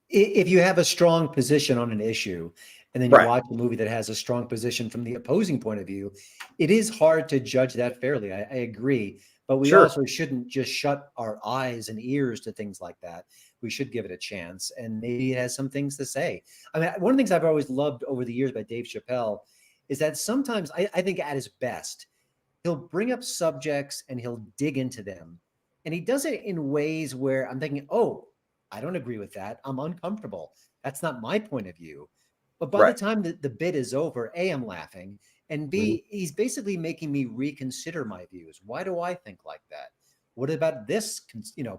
if you have a strong position on an issue and then you watch a movie that has a strong position from the opposing point of view, it is hard to judge that fairly. I agree. But we also shouldn't just shut our eyes and ears to things like that. We should give it a chance. And maybe it has some things to say. I mean, one of the things I've always loved over the years by Dave Chappelle is that sometimes I think at his best, he'll bring up subjects and he'll dig into them. And he does it in ways where I'm thinking, oh, I don't agree with that. I'm uncomfortable. That's not my point of view. But by the time the bit is over, A, I'm laughing. And B, he's basically making me reconsider my views. Why do I think like that? What about this,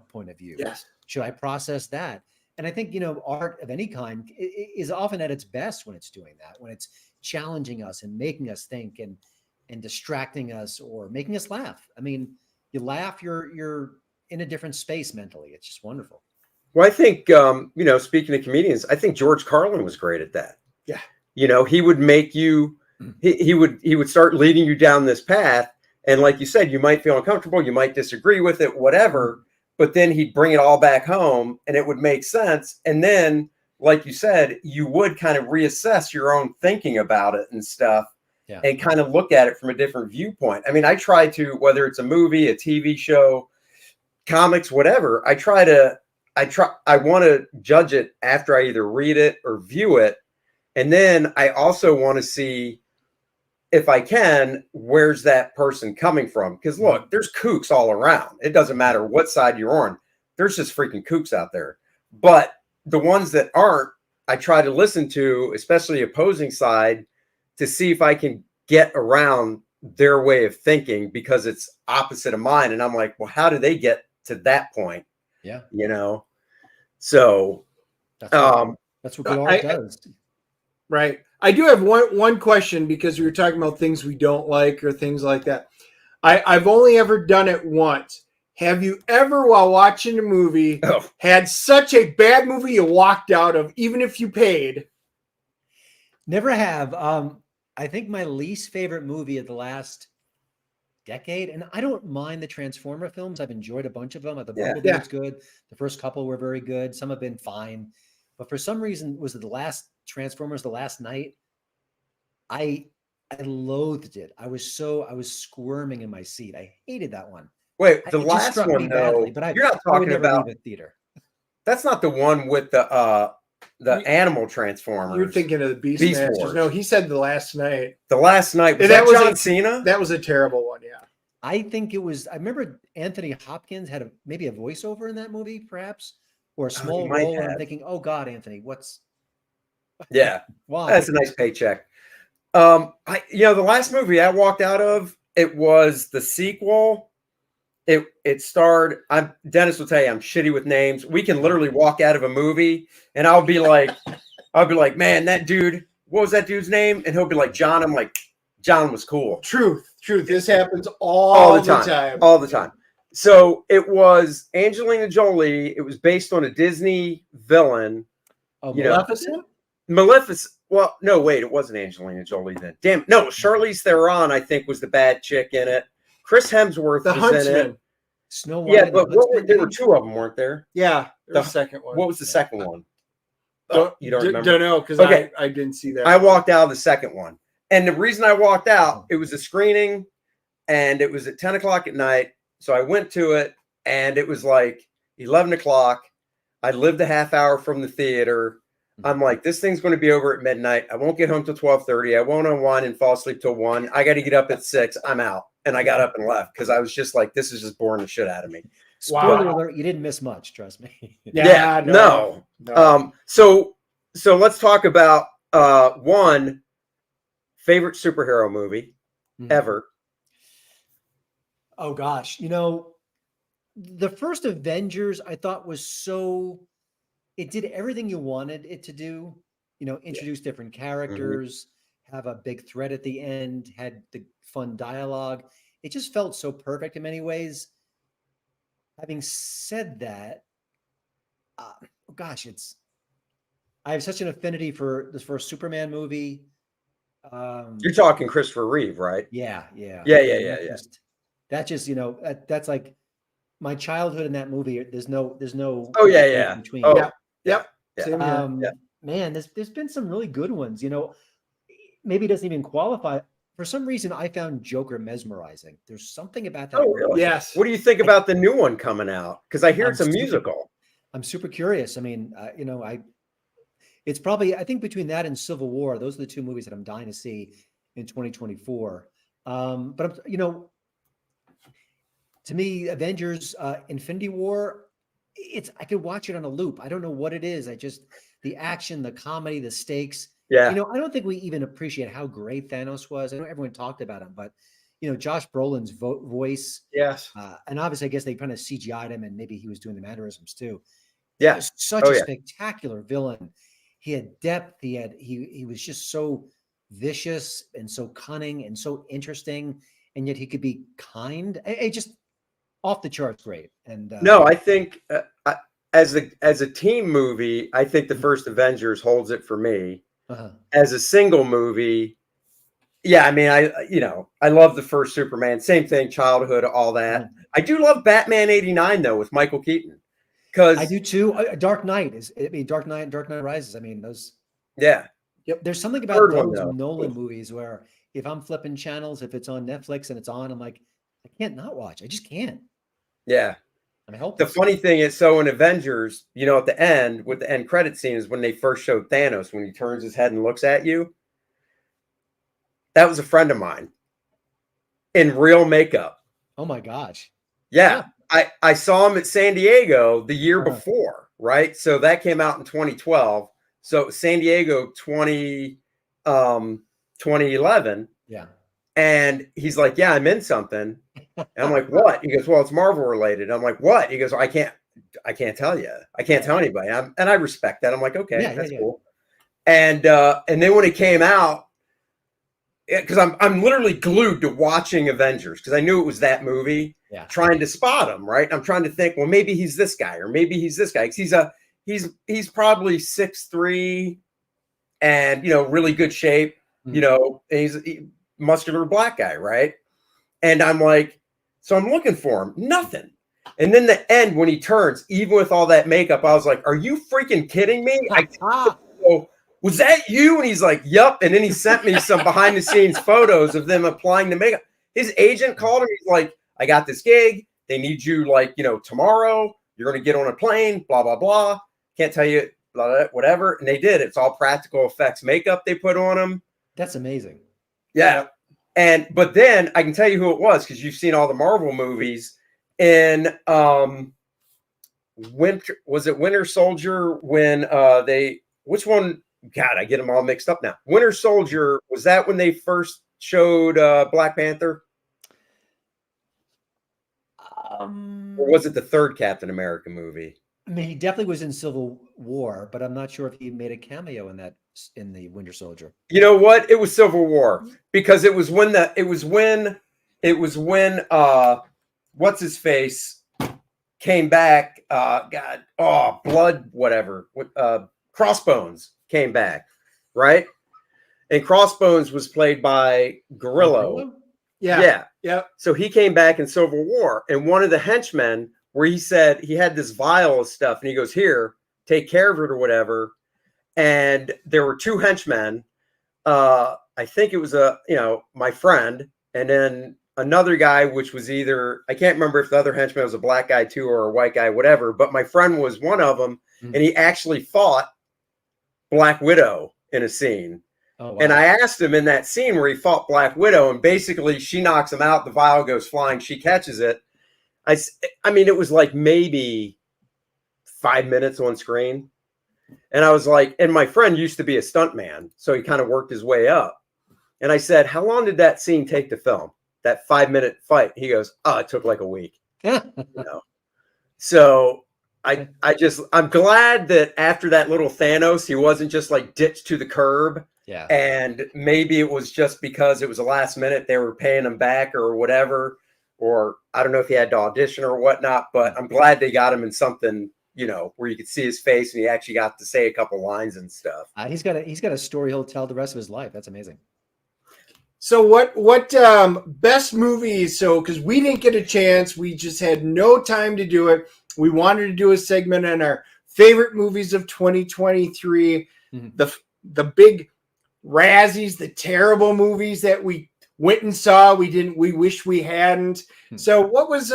point of view? Yes. Should I process that? And I think, art of any kind is often at its best when it's doing that, when it's challenging us and making us think and distracting us or making us laugh. I mean, you laugh, you're in a different space mentally. It's just wonderful. Well, I think, speaking of comedians, I think George Carlin was great at that. Yeah. He would make you, he would start leading you down this path. And like you said, you might feel uncomfortable, you might disagree with it, whatever, but then he'd bring it all back home and it would make sense. And then, like you said, you would kind of reassess your own thinking about it and stuff and kind of look at it from a different viewpoint. I mean, I try to, whether it's a movie, a TV show, comics, whatever, I want to judge it after I either read it or view it. And then I also want to see, if I can, where's that person coming from? Because look, there's kooks all around. It doesn't matter what side you're on. There's just freaking kooks out there. But the ones that aren't, I try to listen to, especially opposing side, to see if I can get around their way of thinking because it's opposite of mine. And I'm like, well, how do they get to that point? Yeah. So that's what good art does. Right. I do have one question because we were talking about things we don't like or things like that. I've only ever done it once. Have you ever, while watching a movie, had such a bad movie you walked out of, even if you paid? Never have. I think my least favorite movie of the last decade, and I don't mind the Transformer films. I've enjoyed a bunch of them. The Bumblebee was good. The first couple were very good. Some have been fine. But for some reason, was it the last Transformers, The Last Night? I loathed it. I was squirming in my seat. I hated that one. Wait, the last one, though, but you're not talking about leave a theater. That's not the one with the animal Transformers. You're thinking of the Beast Masters. No, he said The Last Night. The Last Night. Was that John Cena? That was a terrible one, yeah. I think it was. I remember Anthony Hopkins had maybe a voiceover in that movie, perhaps, or a small role. And I'm thinking, oh God, Anthony, what's? Yeah, why? That's a nice paycheck. The last movie I walked out of, it was the sequel. It starred. Dennis will tell you I'm shitty with names. We can literally walk out of a movie, and I'll be like, man, that dude. What was that dude's name? And he'll be like, John. I'm like, John was cool. Truth. This happens all the time. All the time. So it was Angelina Jolie. It was based on a Disney villain. Oh, Maleficent? Maleficent. Well, no, wait, it wasn't Angelina Jolie then. Damn, no, Charlize Theron, I think, was the bad chick in it. Chris Hemsworth was in it. Snow White. Yeah, but there were two of them, weren't there? Yeah, the second one. What was the second one? You don't remember? Don't know because I didn't see that. I walked out of the second one. And the reason I walked out, it was a screening, and it was at 10 o'clock at night. So I went to it, and it was like 11 o'clock. I lived a half hour from the theater. I'm like, this thing's going to be over at midnight. I won't get home till 12:30. I won't unwind and fall asleep till 1. I got to get up at 6. I'm out. And I got up and left because I was just like, this is just boring the shit out of me. Spoiler alert, you didn't miss much, trust me. Yeah, no. So let's talk about one favorite superhero movie ever. Oh gosh, the first Avengers I thought was it did everything you wanted it to do. Introduce different characters, have a big threat at the end, had the fun dialogue. It just felt so perfect in many ways. Having said that, I have such an affinity for this first Superman movie. You're talking Christopher Reeve, right? Yeah. That's just that's like my childhood in that movie. There's no. Oh yeah. Between. Oh, yep. Man, there's been some really good ones. Maybe it doesn't even qualify. For some reason, I found Joker mesmerizing. There's something about that. Oh, really? Yes. What do you think about the new one coming out? Because I hear it's a musical. I'm super curious. I mean, it's probably, I think between that and Civil War, those are the two movies that I'm dying to see in 2024. But to me, Avengers, Infinity War, I could watch it on a loop. I don't know what it is. The action, the comedy, the stakes. Yeah. I don't think we even appreciate how great Thanos was. I know everyone talked about him, but Josh Brolin's voice. Yes. And obviously, I guess they kind of CGI'd him, and maybe he was doing the mannerisms too. Yeah. Such a spectacular villain. He had depth. He was just so vicious and so cunning and so interesting, and yet he could be kind. It just off the charts great. And no, I think as a team movie, I think the first Avengers holds it for me. As a single movie, yeah, I mean, I love the first Superman. Same thing, childhood, all that. I do love Batman '89 though with Michael Keaton. Because I do too. Dark Knight Dark Knight Rises. I mean, those. Yeah. Yep. There's something about those Nolan movies where if I'm flipping channels, if it's on Netflix and it's on, I'm like, I can't not watch. I just can't. Yeah. I'm helpless. The funny thing is, so in Avengers, at the end, with the end credit scene is when they first showed Thanos, when he turns his head and looks at you. That was a friend of mine in real makeup. Oh my gosh. Yeah. I saw him at San Diego the year before, right? So that came out in 2012. So San Diego 2011. Yeah. And he's like, yeah, I'm in something. And I'm like, what? He goes, well, it's Marvel related. I'm like, what? He goes, I can't tell you. I can't tell anybody. And I respect that. I'm like, okay, that's cool. And then when it came out, because I'm literally glued to watching Avengers because I knew it was that movie. Yeah. Trying to spot him, right? I'm trying to think, well, maybe he's this guy, or maybe he's this guy. He's probably 6'3", and really good shape. And he's a muscular black guy, right? And I'm like, so I'm looking for him, nothing. And then the end when he turns, even with all that makeup, I was like, are you freaking kidding me? Was that you? And he's like, yup. And then he sent me some behind the scenes photos of them applying the makeup. His agent called him. He's like, I got this gig. They need you tomorrow. You're going to get on a plane, blah, blah, blah. Can't tell you, blah, blah, whatever. And they did. It's all practical effects makeup they put on him. That's amazing. Yeah. But then I can tell you who it was because you've seen all the Marvel movies. In Winter Soldier when which one? God, I get them all mixed up now. Winter Soldier, was that when they first showed Black Panther? Or was it the third Captain America movie? I mean, he definitely was in Civil War, but I'm not sure if he made a cameo in the Winter Soldier. You know what? It was Civil War because it was when what's his face came back. Crossbones came back, right? And Crossbones was played by Gorillo. Yeah. So he came back in Civil War, and one of the henchmen, where he said he had this vial of stuff, and he goes, "Here, take care of it," or whatever. And there were two henchmen. I think it was my friend, and then another guy, which was either, I can't remember if the other henchman was a black guy too or a white guy, whatever. But my friend was one of them, and he actually fought Black Widow in a scene. Oh, wow. And I asked him in that scene where he fought Black Widow, and basically she knocks him out. The vial goes flying. She catches it. I mean, it was like maybe 5 minutes on screen. And I was like, and my friend used to be a stuntman, so he kind of worked his way up. And I said, how long did that scene take to film? That 5-minute fight? He goes, oh, it took like a week. You know? So I'm glad that after that little Thanos, he wasn't just like ditched to the curb. Yeah. And maybe it was just because it was a last minute, they were paying him back or whatever. Or I don't know if he had to audition or whatnot, but I'm glad they got him in something, you know, where you could see his face and he actually got to say a couple lines and stuff. He's got a story he'll tell the rest of his life. That's amazing. So what best movies? So because we didn't get a chance, we just had no time to do it. We wanted to do a segment on our favorite movies of 2023, the big Razzies, the terrible movies that we went and saw. We wish we hadn't. So what was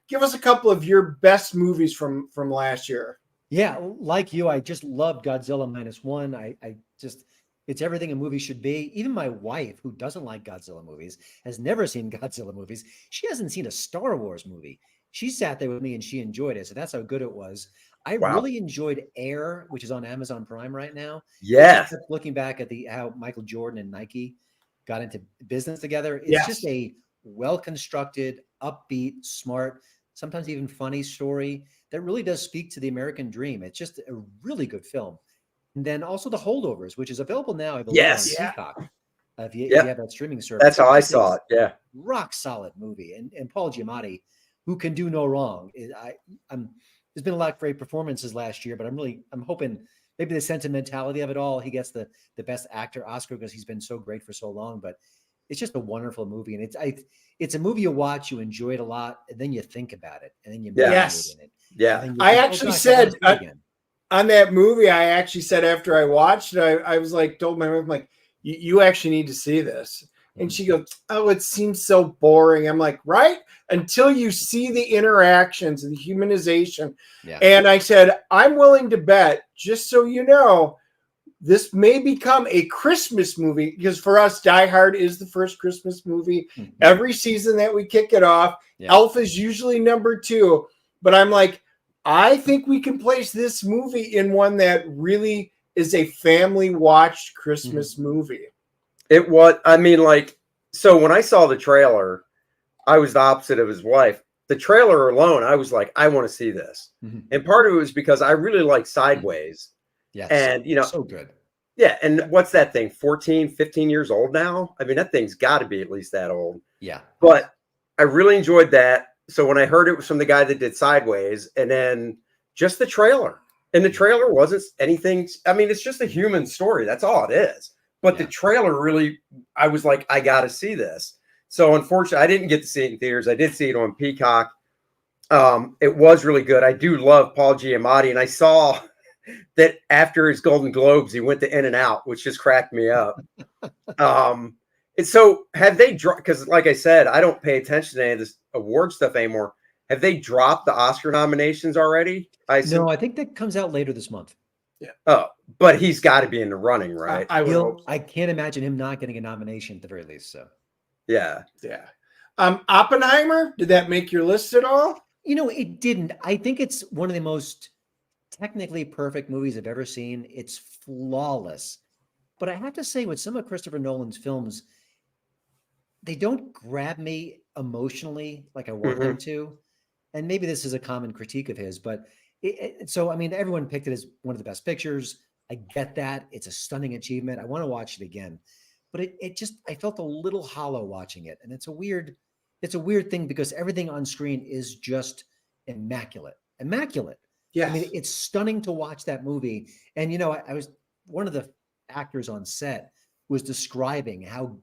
give us a couple of your best movies from last year. Yeah, like you, I just loved Godzilla -1. I just, it's everything a movie should be. Even my wife, who doesn't like Godzilla movies, has never seen Godzilla movies. She hasn't seen a Star Wars movie. She sat there with me and she enjoyed it. So that's how good it was. I really enjoyed Air, which is on Amazon Prime right now. Yeah. Looking back at how Michael Jordan and Nike got into business together. It's just a well-constructed, upbeat, smart, sometimes even funny story that really does speak to the American dream. It's just a really good film. And then also The Holdovers, which is available now, I believe, on Peacock. If you have that streaming service. That's how I saw it. Yeah. Rock solid movie. And Paul Giamatti, who can do no wrong. There's been a lot of great performances last year, but I'm hoping maybe the sentimentality of it all, he gets the best actor Oscar because he's been so great for so long. But it's just a wonderful movie. And it's a movie you watch, you enjoy it a lot, and then you think about it, and then you marinate in it. Yeah. I actually said on that movie, I actually said after I watched it, I was like, told my wife, I'm like, you actually need to see this. And she goes, oh, it seems so boring. I'm like, right? Until you see the interactions and the humanization. Yeah. And I said, I'm willing to bet, just so you know, this may become a Christmas movie, because for us, Die Hard is the first Christmas movie. Every season that we kick it off, Elf is usually number 2. But I'm like, I think we can place this movie in one that really is a family watched Christmas movie. It was, I mean, like, so when I saw the trailer, I was the opposite of his wife. The trailer alone, I was like, I want to see this. And part of it was because I really like Sideways. Yeah. And, you know, so good. Yeah. And what's that thing? 14, 15 years old now? I mean, that thing's got to be at least that old. Yeah. But I really enjoyed that. So when I heard it was from the guy that did Sideways, and then just the trailer, and the trailer wasn't anything. I mean, it's just a human story. That's all it is. But the trailer really, I was like, I got to see this. So unfortunately, I didn't get to see it in theaters. I did see it on Peacock. It was really good. I do love Paul Giamatti. And I saw that after his Golden Globes, he went to In-N-Out, which just cracked me up. And so have they dropped, because like I said, I don't pay attention to any of this award stuff anymore. Have they dropped the Oscar nominations already? No, I think that comes out later this month. Yeah. Oh, but he's got to be in the running, right? I can't imagine him not getting a nomination at the very least. So, yeah. Oppenheimer, did that make your list at all? You know, it didn't. I think it's one of the most technically perfect movies I've ever seen. It's flawless. But I have to say, with some of Christopher Nolan's films, they don't grab me emotionally like I want them to. And maybe this is a common critique of his, but so, I mean, everyone picked it as one of the best pictures. I get that. It's a stunning achievement. I want to watch it again, but it just, I felt a little hollow watching it. And it's a weird thing because everything on screen is just immaculate. Yeah. I mean, it's stunning to watch that movie. And, you know, I was, one of the actors on set was describing how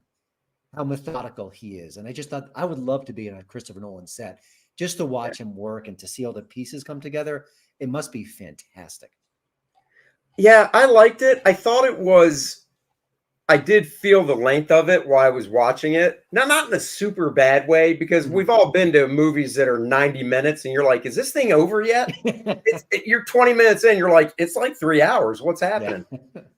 methodical he is. And I just thought I would love to be in a Christopher Nolan set just to watch him work and to see all the pieces come together. It must be fantastic. Yeah, I liked it. I I did feel the length of it while I was watching it. Now, not in a super bad way, because we've all been to movies that are 90 minutes and you're like, is this thing over yet? You're 20 minutes in, you're like, it's like 3 hours. What's happening?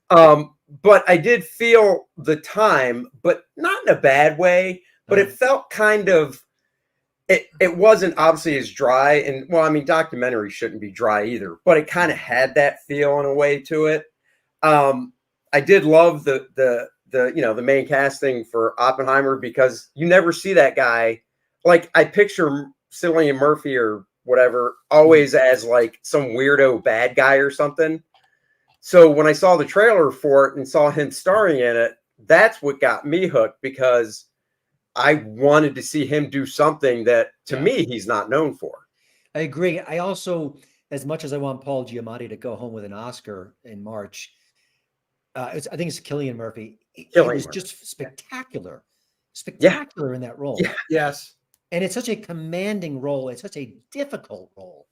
But I did feel the time, but not in a bad way, but it felt kind of, it wasn't obviously as dry. And well, I mean, documentaries shouldn't be dry either, but it kind of had that feel in a way to it. I did love the main casting for Oppenheimer, because you never see that guy. Like, I picture Cillian Murphy or whatever always as like some weirdo bad guy or something. So when I saw the trailer for it and saw him starring in it, that's what got me hooked, because I wanted to see him do something that to me he's not known for. I agree. I also, as much as I want Paul Giamatti to go home with an Oscar in March, I think it's Cillian Murphy. He was just spectacular in that role. Yeah. Yes. And it's such a commanding role. It's such a difficult role.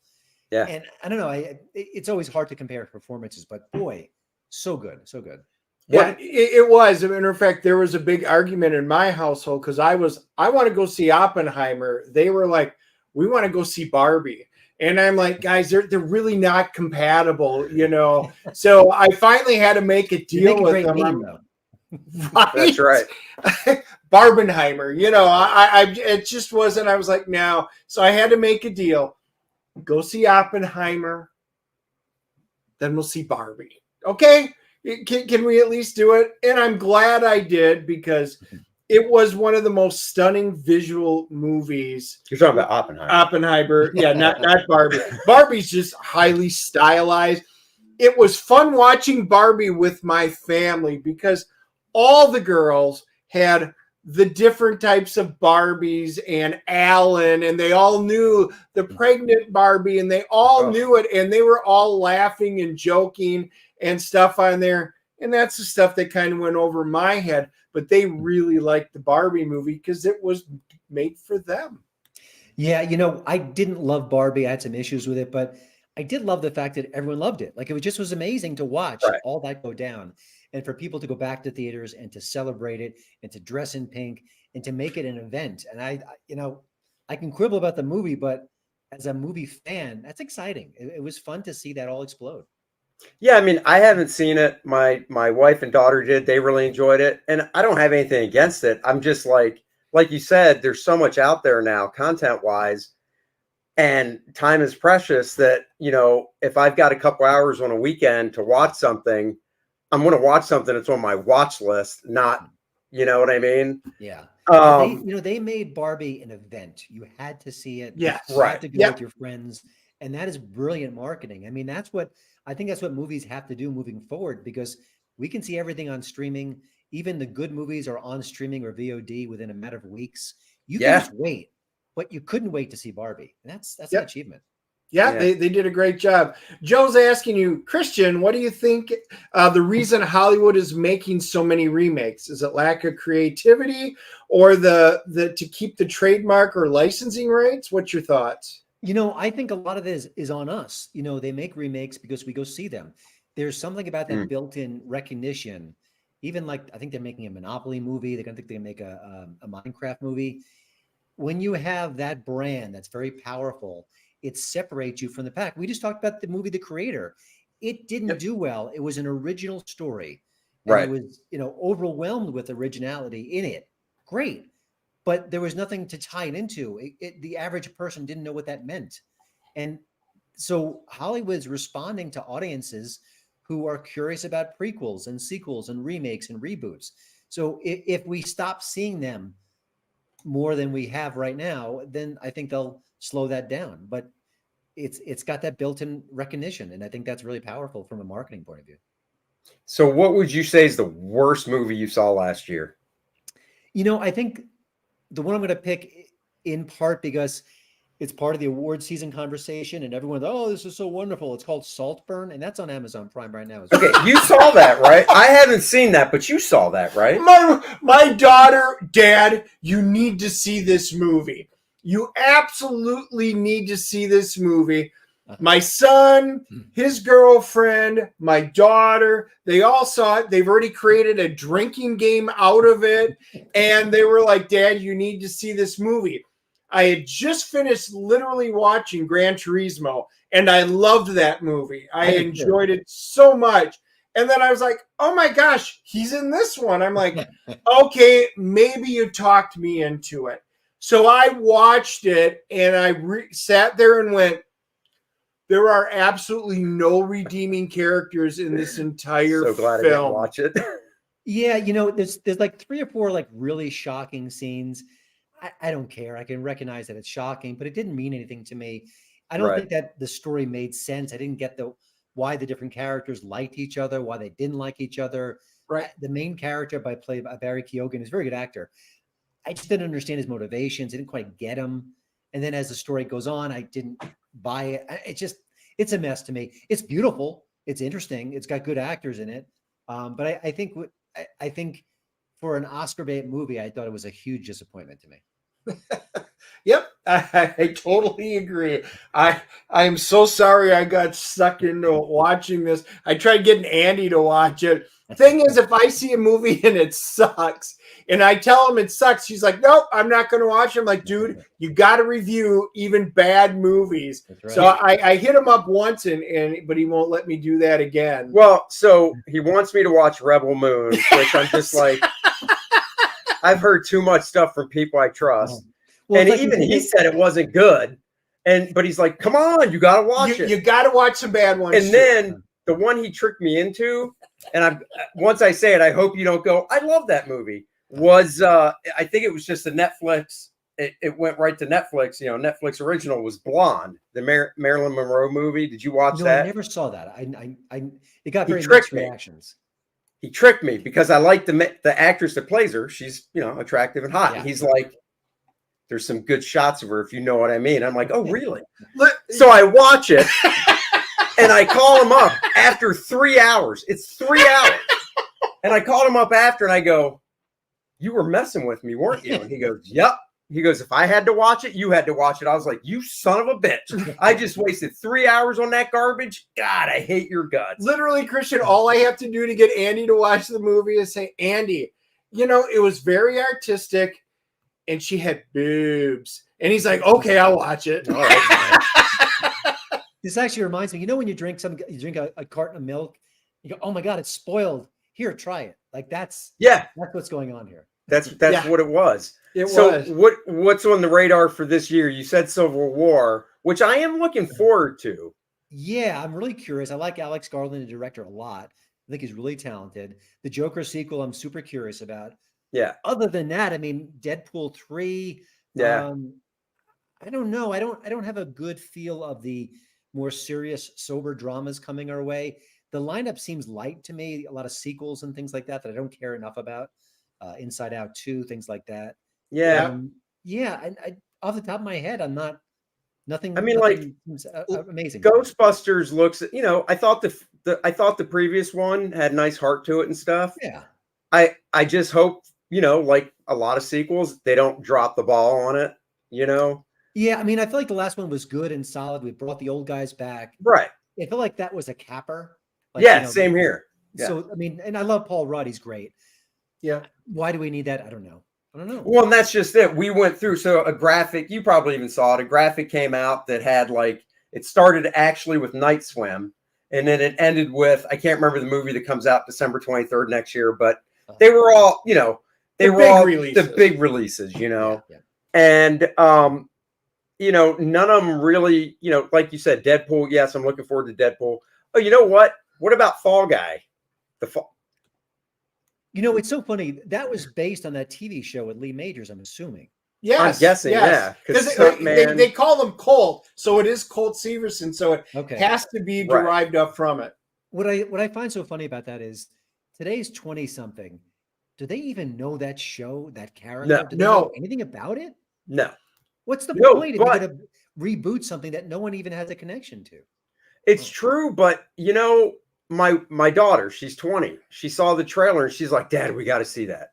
Yeah. And I don't know. It's always hard to compare performances, but boy, so good. So good. Yeah, it was. As a matter of fact, there was a big argument in my household, because I want to go see Oppenheimer. They were like, we want to go see Barbie. And I'm like, guys, they're really not compatible, you know. So I finally had to make a deal with them. Right? That's right. Barbenheimer, you know, it just wasn't. I was like, no. So I had to make a deal. Go see Oppenheimer, then we'll see Barbie. Okay, can we at least do it? And I'm glad I did, because it was one of the most stunning visual movies. You're talking about Oppenheimer. Oppenheimer, yeah, not Barbie. Barbie's just highly stylized. It was fun watching Barbie with my family, because all the girls had the different types of Barbies and Alan, and they all knew the pregnant Barbie, and they all knew it, and they were all laughing and joking and stuff on there. And that's the stuff that kind of went over my head, but they really liked the Barbie movie because it was made for them. Yeah, you know, I didn't love Barbie. I had some issues with it, but I did love the fact that everyone loved it. Like, it was amazing to watch all that go down, and for people to go back to theaters and to celebrate it and to dress in pink and to make it an event. And I can quibble about the movie, but as a movie fan, that's exciting. It was fun to see that all explode. Yeah, I mean, I haven't seen it. My wife and daughter did. They really enjoyed it, and I don't have anything against it. I'm just like you said, there's so much out there now, content-wise, and time is precious, that, you know, if I've got a couple hours on a weekend to watch something, I'm going to watch something that's on my watch list, not, you know what I mean? Yeah. They made Barbie an event. You had to see it. Yes. You had to go with your friends. And that is brilliant marketing. I mean, that's what movies have to do moving forward, because we can see everything on streaming. Even the good movies are on streaming or VOD within a matter of weeks. You can just wait, but you couldn't wait to see Barbie. And that's an achievement. Yeah, they did a great job. Joe's asking you, Christian, what do you think the reason Hollywood is making so many remakes? Is it lack of creativity, or the to keep the trademark or licensing rights? What's your thoughts? You know, I think a lot of this is on us. You know, they make remakes because we go see them. There's something about that built-in recognition. Even like, I think they're making a Monopoly movie. They're going to make a Minecraft movie. When you have that brand that's very powerful, it separates you from the pack. We just talked about the movie The Creator. It didn't do well. It was an original story. And it was, overwhelmed with originality in it. Great. But there was nothing to tie it into. The average person didn't know what that meant. And so Hollywood's responding to audiences who are curious about prequels and sequels and remakes and reboots. So if we stop seeing them more than we have right now, then I think they'll slow that down. But it's got that built-in recognition, and I think that's really powerful from a marketing point of view. So what would you say is the worst movie you saw last year? You know, I think the one I'm going to pick, in part because it's part of the award season conversation, and everyone's, oh, this is so wonderful. It's called Saltburn, and that's on Amazon Prime right now. Okay, you saw that, right? I haven't seen that, but you saw that, right? My daughter, Dad, you need to see this movie. You absolutely need to see this movie. My son, his girlfriend, my daughter, they all saw it. They've already created a drinking game out of it. And they were like, Dad, you need to see this movie. I had just finished literally watching Gran Turismo, and I loved that movie. I enjoyed it so much. And then I was like, oh my gosh, he's in this one. I'm like, okay, maybe you talked me into it. So I watched it, and I sat there and went, there are absolutely no redeeming characters in this entire So glad film. I didn't watch it. Yeah, there's like 3 or 4 like really shocking scenes. I don't care. I can recognize that it's shocking, but it didn't mean anything to me. I don't think that the story made sense. I didn't get why the different characters liked each other, why they didn't like each other. Right. The main character played by Barry Keoghan is a very good actor. I just didn't understand his motivations. I didn't quite get him. And then as the story goes on, I didn't buy it. It's a mess to me. It's beautiful. It's interesting. It's got good actors in it. But I think for an Oscar bait movie, I thought it was a huge disappointment to me. Yep, I totally agree. I'm so sorry I got stuck into watching this. I tried getting Andy to watch it. Thing is, if I see a movie and it sucks, and I tell him it sucks, she's like, nope, I'm not going to watch it. I'm like, dude, you got to review even bad movies. Right. So I hit him up once, but he won't let me do that again. Well, so he wants me to watch Rebel Moon, which I'm just like, I've heard too much stuff from people I trust. Well, and even he said it wasn't good. But he's like, come on, you got to watch it. You got to watch some bad ones. And then the one he tricked me into, and once I say it, I hope you don't go, I love that movie, was I think it was just a Netflix. It went right to Netflix. Netflix original was Blonde, the Marilyn Monroe movie. Did you watch that? I never saw that. It got very mixed reactions. He tricked me because I like the actress that plays her. She's, attractive and hot. Yeah. And he's like, there's some good shots of her, if you know what I mean. I'm like, oh, really? So I watch it and I call him up after 3 hours. It's 3 hours. And I called him up after and I go, you were messing with me, weren't you? And he goes, yep. He goes, if I had to watch it, you had to watch it. I was like, you son of a bitch. I just wasted 3 hours on that garbage. God, I hate your guts. Literally, Christian, all I have to do to get Andy to watch the movie is say, Andy, it was very artistic and she had boobs. And he's like, okay, I'll watch it. All right. This actually reminds me, when you drink a carton of milk, you go, oh my God, it's spoiled. Here, try it. Like that's what's going on here. That's what it was. Was. What's on the radar for this year? You said Civil War, which I am looking forward to. Yeah, I'm really curious. I like Alex Garland, the director, a lot. I think he's really talented. The Joker sequel, I'm super curious about. Yeah. Other than that, I mean, Deadpool 3. Yeah. I don't know. I don't have a good feel of the more serious, sober dramas coming our way. The lineup seems light to me. A lot of sequels and things like that I don't care enough about. Inside Out 2, things like that. Yeah. I off the top of my head, I'm not nothing. I mean, nothing amazing. Ghostbusters looks. I thought the previous one had nice heart to it and stuff. Yeah. I just hope like a lot of sequels, they don't drop the ball on it. Yeah, I mean, I feel like the last one was good and solid. We brought the old guys back. Right. I feel like that was a capper. Same here. Yeah. So I mean, and I love Paul Rudd. He's great. Yeah. Why do we need that? I don't know. Well, and that's just it. We went through. So a graphic, you probably even saw it. A graphic came out that had it started actually with Night Swim. And then it ended with, I can't remember the movie that comes out December 23rd next year, but they were all, they were all the big releases, Yeah. And, none of them really, like you said, Deadpool. Yes, I'm looking forward to Deadpool. Oh, you know what? What about Fall Guy? It's so funny. That was based on that TV show with Lee Majors, I'm assuming. Yes, I'm guessing, yes. Because they call them Colt, so it is Colt Severson, so it has to be derived up from it. What I find so funny about that is today's 20-something. Do they even know that show, that character? Do they know anything about it? No. What's the point if you're going to reboot something that no one even has a connection to? It's true, but my daughter, she's 20. She saw the trailer and she's like, Dad, we got to see that.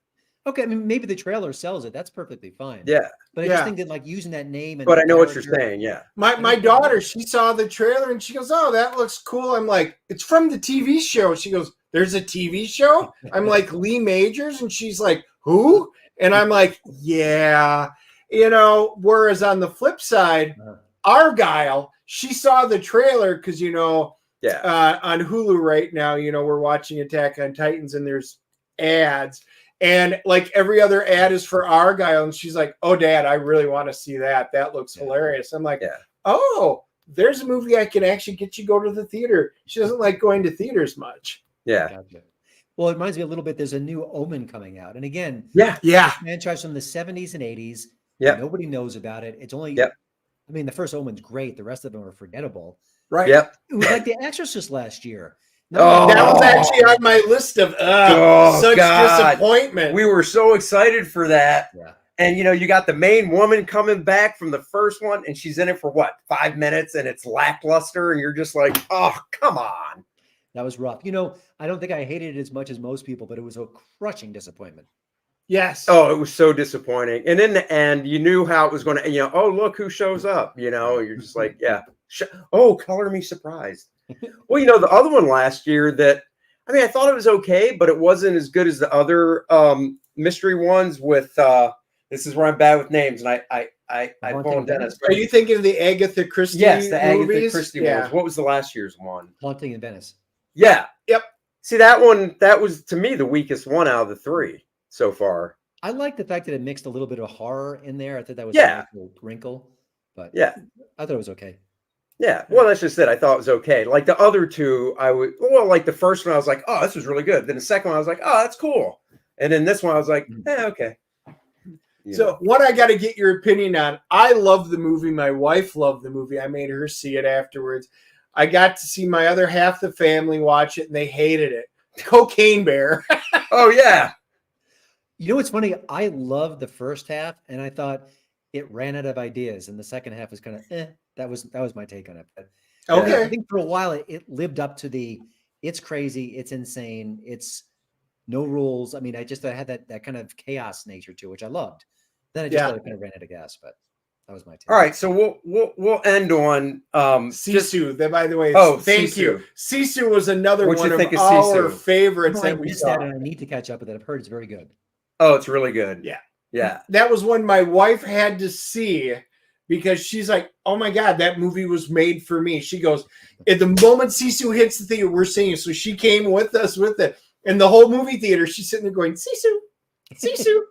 Okay, I mean, maybe the trailer sells it. That's perfectly fine. Yeah. But I Yeah. just think that like using that name and But the I know what you're character- saying. Yeah. My daughter, she saw the trailer and she goes, "Oh, that looks cool." I'm like, "It's from the TV show." She goes, "There's a TV show?" I'm like, "Lee Majors," and she's like, "Who?" And I'm like, "Yeah." Whereas on the flip side, Argyle, she saw the trailer because Yeah. on Hulu right now, we're watching Attack on Titans and there's ads. And like every other ad is for Argyle. And she's like, "Oh, Dad, I really want to see that. That looks hilarious." I'm like, Yeah. "Oh, there's a movie I can actually get you go to the theater." She doesn't like going to theaters much. Yeah. Gotcha. Well, it reminds me a little bit. There's a new Omen coming out. And again, Yeah. Yeah. franchise from the 70s and 80s. Yep. Nobody knows about it. It's only, Yep. I mean, the first Omen's great. The rest of them are forgettable. Right. Yep. It was like The Exorcist last year. Oh, That was actually on my list of such God. disappointment. We were so excited for that. Yeah. And you got the main woman coming back from the first one, and she's in it for what, 5 minutes, and it's lackluster, and you're just like, oh, come on. That was rough. I don't think I hated it as much as most people, but it was a crushing disappointment. Yes. Oh, it was so disappointing. And in the end, you knew how it was going to, oh, look who shows up. You're just like, yeah. Color me surprised. Well, the other one last year I thought it was okay, but it wasn't as good as the other mystery ones with, this is where I'm bad with names, and I phoned Dennis. Are you thinking of the Agatha Christie Yes, the movies? Agatha Christie ones. What was the last year's one? Haunting in Venice. Yeah. Yep. See, that one, that was, to me, the weakest one out of the three so far. I like the fact that it mixed a little bit of horror in there. I thought that was Yeah. a little wrinkle, but Yeah. I thought it was okay. Yeah, well, that's just it. I thought it was okay. Like the other two, like the first one, I was like, oh, this was really good. Then the second one, I was like, oh, that's cool. And then this one, I was like, okay. So what I got to get your opinion on, I love the movie. My wife loved the movie. I made her see it afterwards. I got to see my other half the family watch it, and they hated it. Cocaine Bear. Oh, yeah. What's funny? I loved the first half, and I thought it ran out of ideas, and the second half was kind of That was my take on it. But Okay. I think for a while it lived up to it's crazy, it's insane, it's no rules. I mean, I had that kind of chaos nature to it, which I loved. Then I just thought it kind of ran out of gas, but that was my take. All right, so we'll end on Sisu. That, by the way, thank Sisu. you. Sisu was another What'd one you of think of our Sisu? favorites I that we missed saw. that, and I need to catch up with it. I've heard it's very good. Oh, it's really good. Yeah. Yeah. That was one my wife had to see because she's like, "Oh my God, that movie was made for me." She goes, "At the moment Sisu hits the theater, we're seeing it." So she came with us with it. And the whole movie theater, she's sitting there going, "Sisu, Sisu."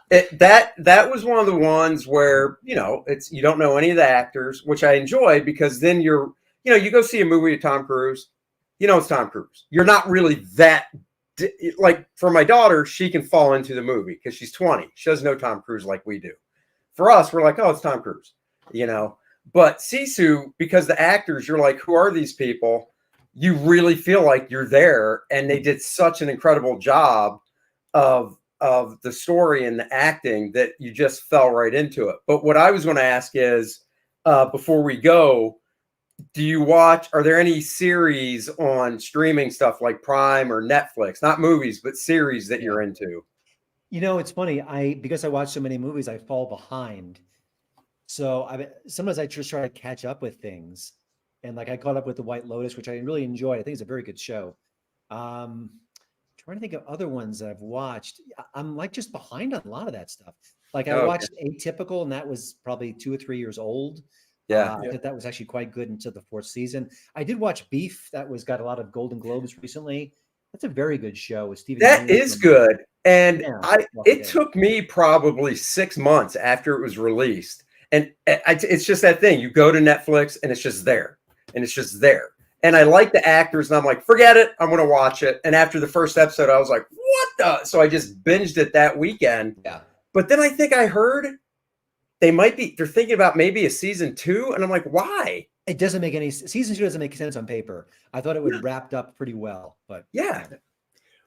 That was one of the ones where, it's, you don't know any of the actors, which I enjoy because then you go see a movie with Tom Cruise, it's Tom Cruise. You're not really that, like for my daughter, she can fall into the movie because she's 20. She doesn't know Tom Cruise like we do. For us, we're like, oh, it's Tom Cruise, But Sisu, because the actors, you're like, who are these people? You really feel like you're there, and they did such an incredible job of the story and the acting that you just fell right into it. But what I was going to ask is, before we go, are there any series on streaming stuff like Prime or Netflix, not movies, but series that you're into? It's funny. Because I watch so many movies, I fall behind. So sometimes I just try to catch up with things. And like I caught up with The White Lotus, which I really enjoyed. I think it's a very good show. Trying to think of other ones that I've watched. I'm like just behind on a lot of that stuff. Like I watched Atypical, and that was probably 2 or 3 years old. Yeah. I thought that was actually quite good until the 4th season. I did watch Beef. That got a lot of Golden Globes recently. That's a very good show with Stephen. That is good. And it took took me probably 6 months after it was released. And it's just that thing. You go to Netflix and it's just there. And it's just there. And I like the actors, and I'm like, forget it. I'm going to watch it. And after the first episode, I was like, what the? So I just binged it that weekend. Yeah. But then I think I heard they're thinking about maybe a season 2. And I'm like, why? It doesn't make season 2 doesn't make sense on paper. I thought it would wrapped up pretty well, but yeah.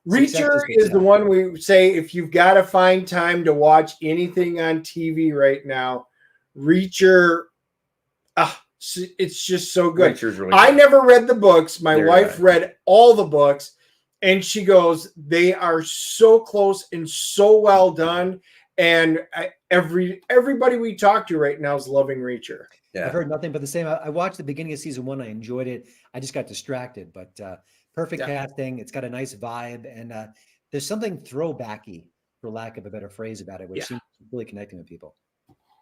Reacher is the one we say if you've got to find time to watch anything on TV right now, Reacher, it's just so good. Reacher's really I good. never read the books. My wife read all the books, And she goes, they are so close and so well done. And everybody we talk to right now is loving Reacher. Yeah. I've heard nothing but the same. I watched the beginning of season 1. I enjoyed it. I just got distracted, but perfect casting. It's got a nice vibe, and there's something throwbacky, for lack of a better phrase, about it, which seems really connecting with people.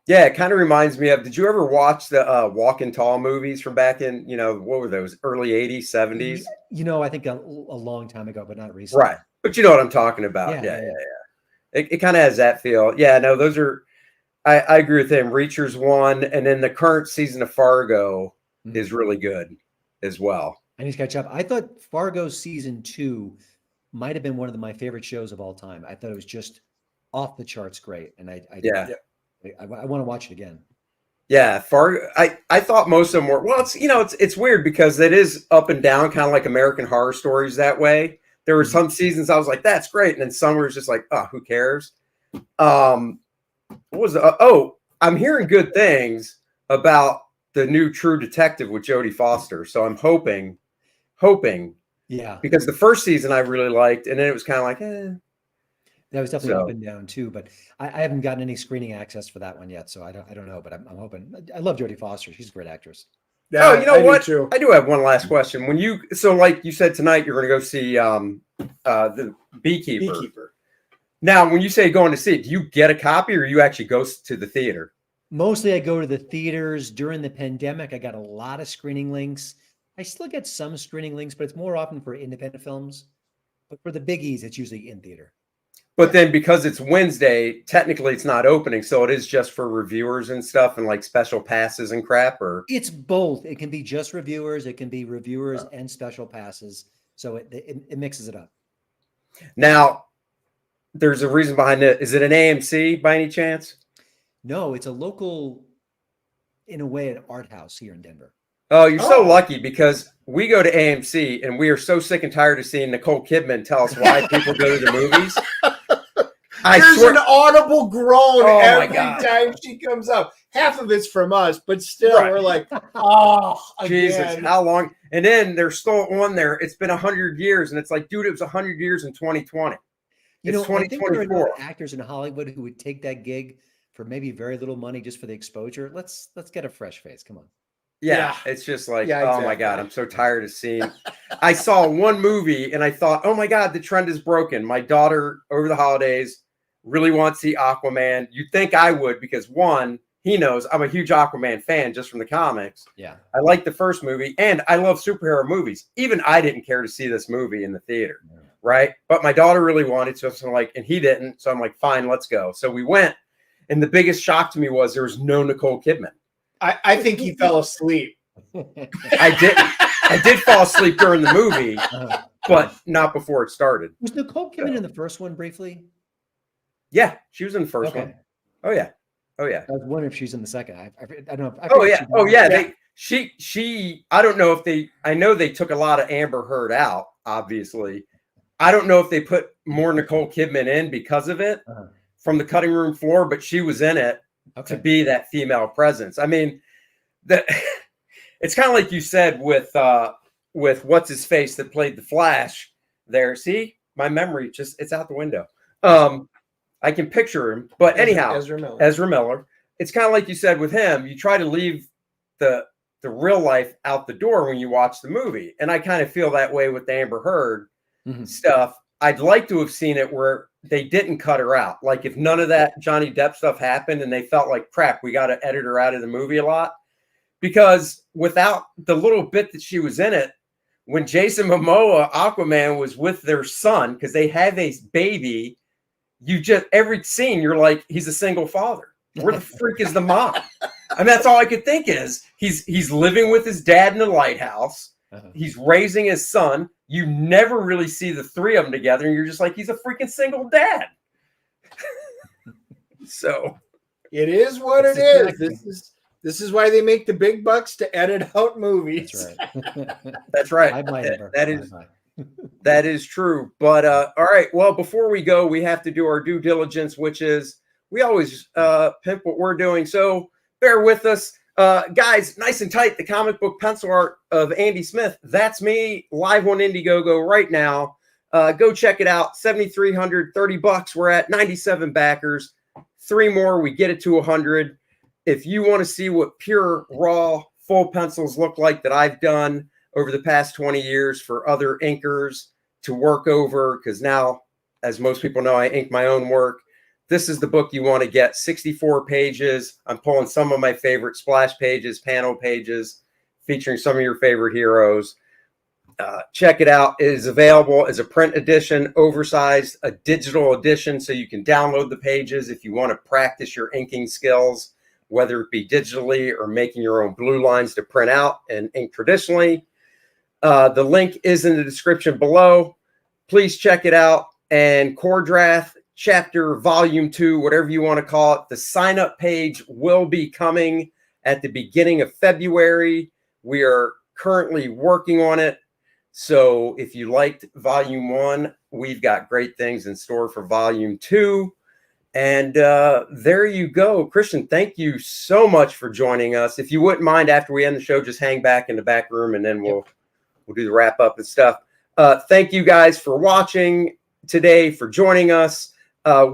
Yeah, it kind of reminds me of, did you ever watch the Walking Tall movies from back in, what were those, early 80s, 70s? I think a long time ago, but not recently. Right. But you know what I'm talking about. Yeah. It kind of has that feel. Yeah, no, those are, I agree with him. Reacher's one, and then the current season of Fargo is really good as well. I need to catch up. I thought Fargo season 2 might have been one of my favorite shows of all time. I thought it was just off the charts great, and I want to watch it again. Yeah, Fargo. I thought most of them were. Well, it's weird because it is up and down, kind of like American Horror Stories that way. There were some seasons I was like, that's great, and then some were just like, oh, who cares? What was it? I'm hearing good things about the new True Detective with Jodie Foster, so I'm hoping. Yeah, because the first season I really liked, and then it was kind of like, that was definitely up and down too. But I haven't gotten any screening access for that one yet, so I don't know. But I'm hoping. I love Jodie Foster; she's a great actress. Yeah, you know what? I do have one last question. Like you said tonight, you're going to go see the Beekeeper. Now, when you say going to see it, do you get a copy or you actually go to the theater? Mostly I go to the theaters. During the pandemic, I got a lot of screening links. I still get some screening links, but it's more often for independent films. But for the biggies, it's usually in theater. But then because it's Wednesday, technically it's not opening. So it is just for reviewers and stuff and like special passes and crap, or it's both. It can be just reviewers. It can be reviewers and special passes. So it mixes it up. Now, there's a reason behind it. Is it an AMC by any chance? No, it's a local, in a way, an art house here in Denver. Oh, you're so lucky because we go to AMC and we are so sick and tired of seeing Nicole Kidman tell us why people go to the movies. There's an audible groan every time she comes up. Half of it's from us, but still we're like, oh, Jesus, how long? And then they're still on there. It's been 100 years. And it's like, dude, it was 100 years in 2020. I think there are enough actors in Hollywood who would take that gig for maybe very little money just for the exposure. Let's get a fresh face. Come on. Yeah, it's just like, oh my God, I'm so tired of seeing. I saw one movie and I thought, oh my God, the trend is broken. My daughter over the holidays really wants to see Aquaman. You'd think I would because one, he knows I'm a huge Aquaman fan just from the comics. Yeah. I like the first movie and I love superhero movies. Even I didn't care to see this movie in the theater. Yeah. Right. But my daughter really wanted to. So I'm like, and he didn't. So I'm like, fine, let's go. So we went. And the biggest shock to me was there was no Nicole Kidman. I think he fell asleep. I did fall asleep during the movie, but not before it started. Was Nicole Kidman in the first one briefly? Yeah, she was in the first one. Oh yeah. I was wondering if she's in the second. I don't know. She. I don't know if I know they took a lot of Amber Heard out. Obviously, I don't know if they put more Nicole Kidman in because of it from the cutting room floor, but she was in it to be that female presence. I mean, it's kind of like you said with what's his face that played the Flash there. See, my memory it's out the window. I can picture him, but anyhow, Ezra Miller. It's kind of like you said with him. You try to leave the real life out the door when you watch the movie, and I kind of feel that way with the Amber Heard stuff. I'd like to have seen it where they didn't cut her out. Like if none of that Johnny Depp stuff happened and they felt like crap, we got to edit her out of the movie a lot. Because without the little bit that she was in it, when Jason Momoa, Aquaman, was with their son, because they have a baby, every scene, you're like, he's a single father. Where the freak is the mom? I mean, that's all I could think is he's living with his dad in the lighthouse. He's raising his son. You never really see the three of them together. And you're just like, he's a freaking single dad. So it is what it is. This is why they make the big bucks to edit out movies. That's right. That's right. That is true. But all right. Well, before we go, we have to do our due diligence, which is we always pimp what we're doing. So bear with us. Guys, nice and tight, the comic book pencil art of Andy Smith. That's me live on Indiegogo right now. Go check it out. 7,300, $30. We're at 97 backers. 3 more, we get it to 100. If you want to see what pure, raw, full pencils look like that I've done over the past 20 years for other inkers to work over, because now, as most people know, I ink my own work. This is the book you want to get. 64 pages. I'm pulling some of my favorite splash pages, panel pages, featuring some of your favorite heroes. Check it out. It is available as a print edition, oversized, a digital edition, so you can download the pages if you want to practice your inking skills, whether it be digitally or making your own blue lines to print out and ink traditionally. The link is in the description below. Please check it out. And Core Draft Chapter Volume 2, whatever you want to call it, the sign-up page will be coming at the beginning of February. We are currently working on it. So if you liked Volume 1, we've got great things in store for Volume 2. And there you go. Christian, thank you so much for joining us. If you wouldn't mind, after we end the show, just hang back in the back room and then we'll do the wrap up and stuff. Thank you guys for watching today, for joining us.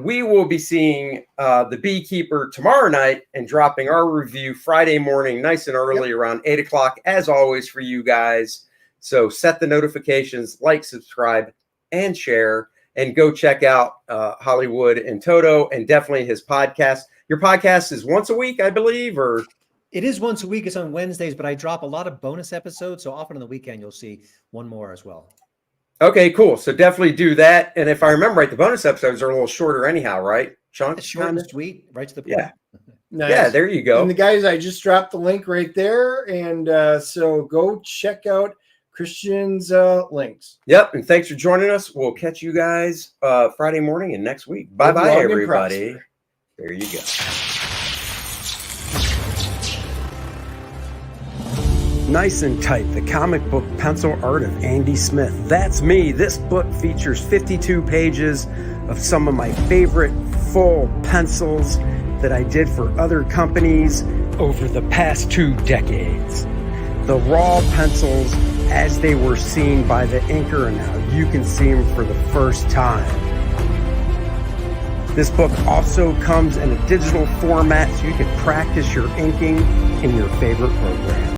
We will be seeing The Beekeeper tomorrow night and dropping our review Friday morning, nice and early, around 8 o'clock, as always, for you guys. So set the notifications, like, subscribe, and share, and go check out Hollywood and Toto, and definitely his podcast. Your podcast is once a week, I believe, or? It is once a week. It's on Wednesdays, but I drop a lot of bonus episodes. So often on the weekend, you'll see one more as well. Okay, cool. So definitely do that. And if I remember right, the bonus episodes are a little shorter anyhow, right? Chunk? Short and sweet, right to the point. Yeah. Nice. Yeah, there you go. And the guys, I just dropped the link right there. And so go check out Christian's links. Yep. And thanks for joining us. We'll catch you guys Friday morning and next week. Bye-bye, everybody. There you go. Nice and Tight, the comic book pencil art of Andy Smith. That's me. This book features 52 pages of some of my favorite full pencils that I did for other companies over the past 2 decades. The raw pencils as they were seen by the inker, and now you can see them for the first time. This book also comes in a digital format so you can practice your inking in your favorite program.